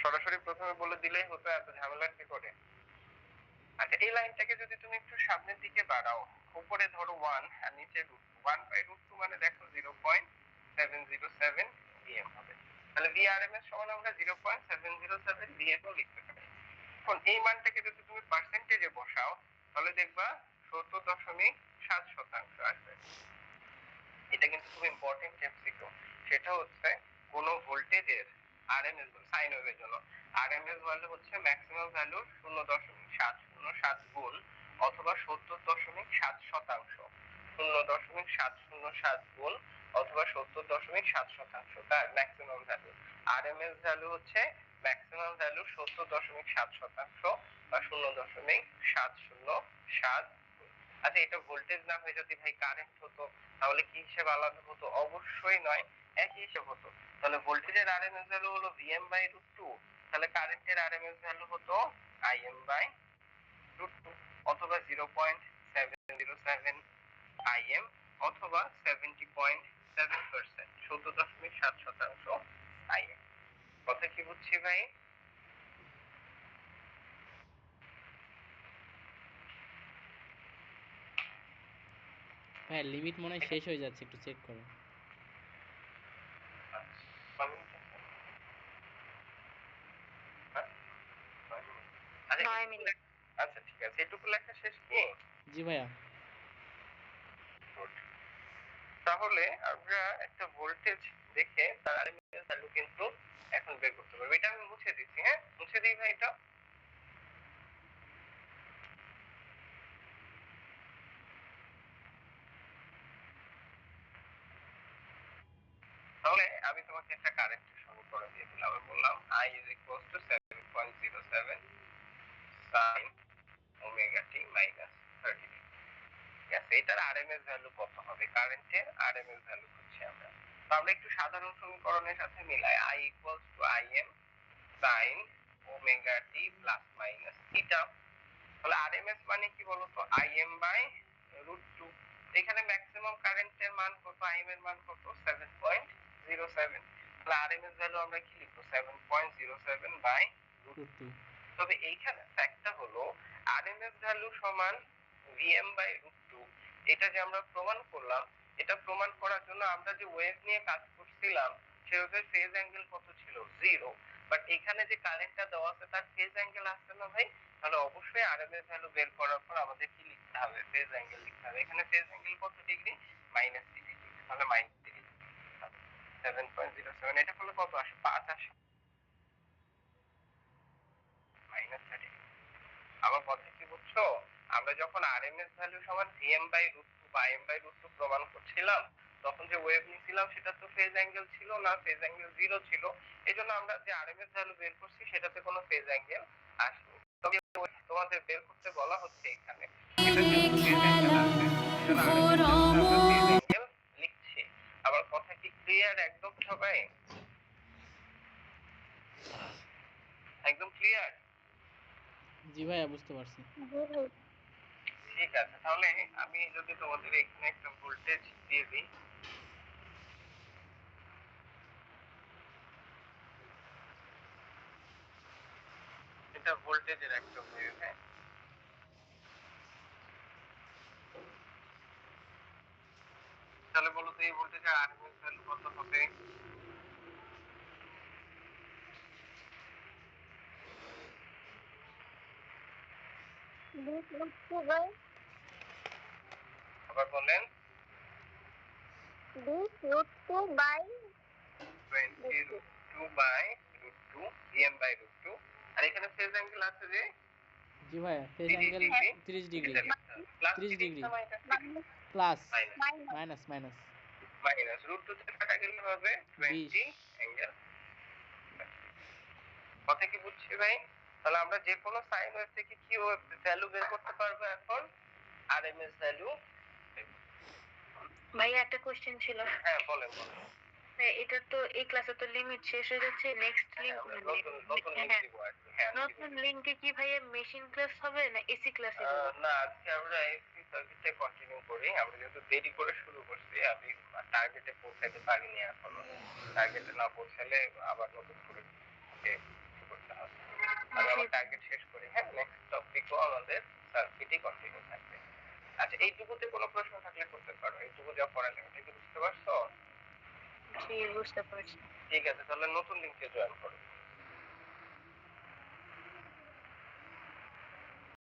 S1: সরাসরি প্রথমে বলে দিলেই হতো, এত ঝামেলা কি করে? আচ্ছা, এই লাইনটাকে যদি তুমি একটু সামনের দিকে বাড়াও, উপরে ধরো 1 আর নিচে √1 বাই √2 মানে দেখো 0.707 vm হবে। তাহলে Vrms সমান আমরা 0.707 vm ও লিখতে পারি। এখন এই মানটাকে যদি তুমি পার্সেন্টেজে বসাও, তাহলে দেখবা 70.7% আসবে। এটা কিন্তু খুব ইম্পর্টেন্ট এমসিকিউ। সেটা হচ্ছে কোন ভোল্টেজের আরএমএস সাইন ওয়েভের জন্য আরএমএস ভ্যালু হচ্ছে ম্যাক্সিমাম ভ্যালু 0.707 গুণ অথবা 70.7%। 0.707 গুণ অথবা 70.7% তার ম্যাক্সিমাম ভ্যালু। আরএমএস ভ্যালু হচ্ছে ম্যাক্সিমাম ভ্যালু 70.7% বা 0.707। আচ্ছা, এটা ভোল্টেজ না হয়ে যদি ভাই কারেন্ট হতো, তাহলে কি হিসেব আলাদা হতো? অবশ্যই নয়, একই হিসেব হতো। তাহলে ভোল্টেজের আরএমএস ভ্যালু হলো Vm বাই √2, তাহলে কারেন্টের আরএমএস ভ্যালু হতো Im বাই √2, অথবা 0.707 Im অথবা 70.7%, 70.7% Im। কথা কি বুঝছি ভাই?
S2: ভাই লিমিট মনে হয় শেষ হয়ে যাচ্ছে, একটু চেক করো।
S1: আচ্ছা,
S3: 9 মিনিট।
S1: আচ্ছা ঠিক আছে, এটুকু লেখা শেষ কি?
S2: জি ভাইয়া।
S1: Good। তাহলে আমরা একটা ভোল্টেজ দেখে তার আরএমএস ভ্যালু কিন্তু এখন বের করতে পারবো। এটা আমি মুছে দিচ্ছি, হ্যাঁ মুছে দিই ভাই এটা। তাহলে আমি তোমাকে একটা কারেন্টের সমীকরণ দিয়ে দিলাম। আমি বললাম I is equals to 7.07 sin omega T minus 30 degree. ঠিক আছে, এটার আরএমএস ভ্যালু কত হবে? কারেন্টের আরএমএস ভ্যালু হচ্ছে আমরা, তো আমরা একটু সাধারণ সমীকরণের সাথে মিলাই। I equals to Im sin omega T plus minus theta. তাহলে আরএমএস মানে কি বলতো? Im by √2। এখানে ম্যাক্সিমাম কারেন্টের মান কত? Im এর মান কত? 7.07। তাহলে আরএমএস ভ্যালু আমরা কি লিখবো? 7.07 বাই √2। তবে এইখানে ফ্যাক্টটা হলো আরএমএস ভ্যালু সমান Vm বাই √2। এটা যে আমরা প্রমাণ করলাম, এটা প্রমাণ করার জন্য আমরা যে ওয়েভ নিয়ে কাজ করছিলাম, সেই ওয়েভের ফেজ অ্যাঙ্গেল কত ছিল? 0। বাট এখানে যে কারেন্টটা দেওয়া আছে তার ফেজ অ্যাঙ্গেল আসছে না ভাই? তাহলে অবশ্যই আরএমএস ভ্যালু বের করার পর আমাদের কি লিখতে হবে? ফেজ অ্যাঙ্গেল লিখতে হবে। এখানে ফেজ অ্যাঙ্গেল কত ডিগ্রি? -30 ডিগ্রি। তাহলে -30 ডিগ্রি 7.07, এটা করলে কত আসে? 5 আসে, -30। আমার কথা কি বুঝছো? আমরা আমরা যখন আরএমএস ভ্যালু সমান vm/√2 বা m/√2 প্রমাণ করছিলাম, তখন যে ওয়েভ নিছিলাম সেটা তো ফেজ অ্যাঙ্গেল ছিল না, ফেজ অ্যাঙ্গেল 0 ছিল। এজন্য আমরা যে আরএমএস ভ্যালু বের করছি সেটাতে কোনো ফেজ অ্যাঙ্গেল আসেনি। তবে তোমাদের বের করতে বলা হচ্ছে এখানে এটা যেহেতু ফেজ অ্যাঙ্গেল আসে, এজন্য আরএমএস ভ্যালুতে আমরা ফেজ অ্যাঙ্গেল লিখছি। আবার কথা কি ক্লিয়ার একদম সবাই? একদম ক্লিয়ার?
S2: জি ভাইয়া, বুঝতে পারছি।
S1: ঠিক আছে, তাহলে আমি যদি তোমাদের এখানে একটা ভোল্টেজ দিয়ে দিই, এটা ভোল্টেজের একটা ওয়েভ। হ্যাঁ, তাহলে বলো তো এই ভোল্টেজের আরএমএস ভ্যালু কত হবে? আবার বলেন। 20√2/√2 vm/√2। আর এখানে ফেজ অ্যাঙ্গেল আছে যে
S2: জি ভাইয়া, ফেজ
S1: 30
S2: অ্যাঙ্গেল
S1: ডিগ্রি।
S2: 30 ডিগ্রি।
S1: এটা লিখতে হবে। প্লাস
S2: 30
S1: 30
S2: ডিগ্রি
S1: না minus?
S2: Plus
S1: minus.
S2: Minus
S1: minus √2 থেকে কাটা গেলে হবে
S2: 20।
S1: 20 অ্যাঙ্গেল। কথা কি বুঝছি ভাই? তাহলে আমরা যে কোনো সাইন ওয়েভ থেকে কি ভ্যালু বের করতে পারবো এখন? RMS value.
S3: ভাইয়া একটা কোশ্চেন ছিল।
S1: হ্যাঁ বলেন বলেন।
S3: এটা তো এই ক্লাসে তো লিমিট শেষ হয়ে যাচ্ছে, নেক্সট লিংক
S1: নতুন লিংক দিব আর কি। হ্যাঁ,
S3: নতুন লিংকে কি ভাইয়া মেশিন ক্লাস হবে না এসি ক্লাসে হবে?
S1: না, আজকে আমরা এসি সার্কিটে কন্টিনিউ করি। আমরা যেহেতু দেরি করে শুরু করছি, আমি টার্গেটে পৌঁছাতে পারিনি এখনো। টার্গেটে না পৌঁছালে আবার নতুন করে ওকে শুরু করতে হবে। আমি আমার টার্গেট শেষ করি। হ্যাঁ, নেক্সট টপিকও আমাদের সার্কিটই কন্টিনিউ থাকবে। আচ্ছা, এইটুকুতে কোনো প্রশ্ন থাকলে করতে পারো। এইটুকু যা পড়ালেখা থেকে বুঝতে পারছো?
S3: জি, বুঝতে পারছি।
S1: ঠিক আছে, তাহলে নতুন লিংকে জয়েন করো।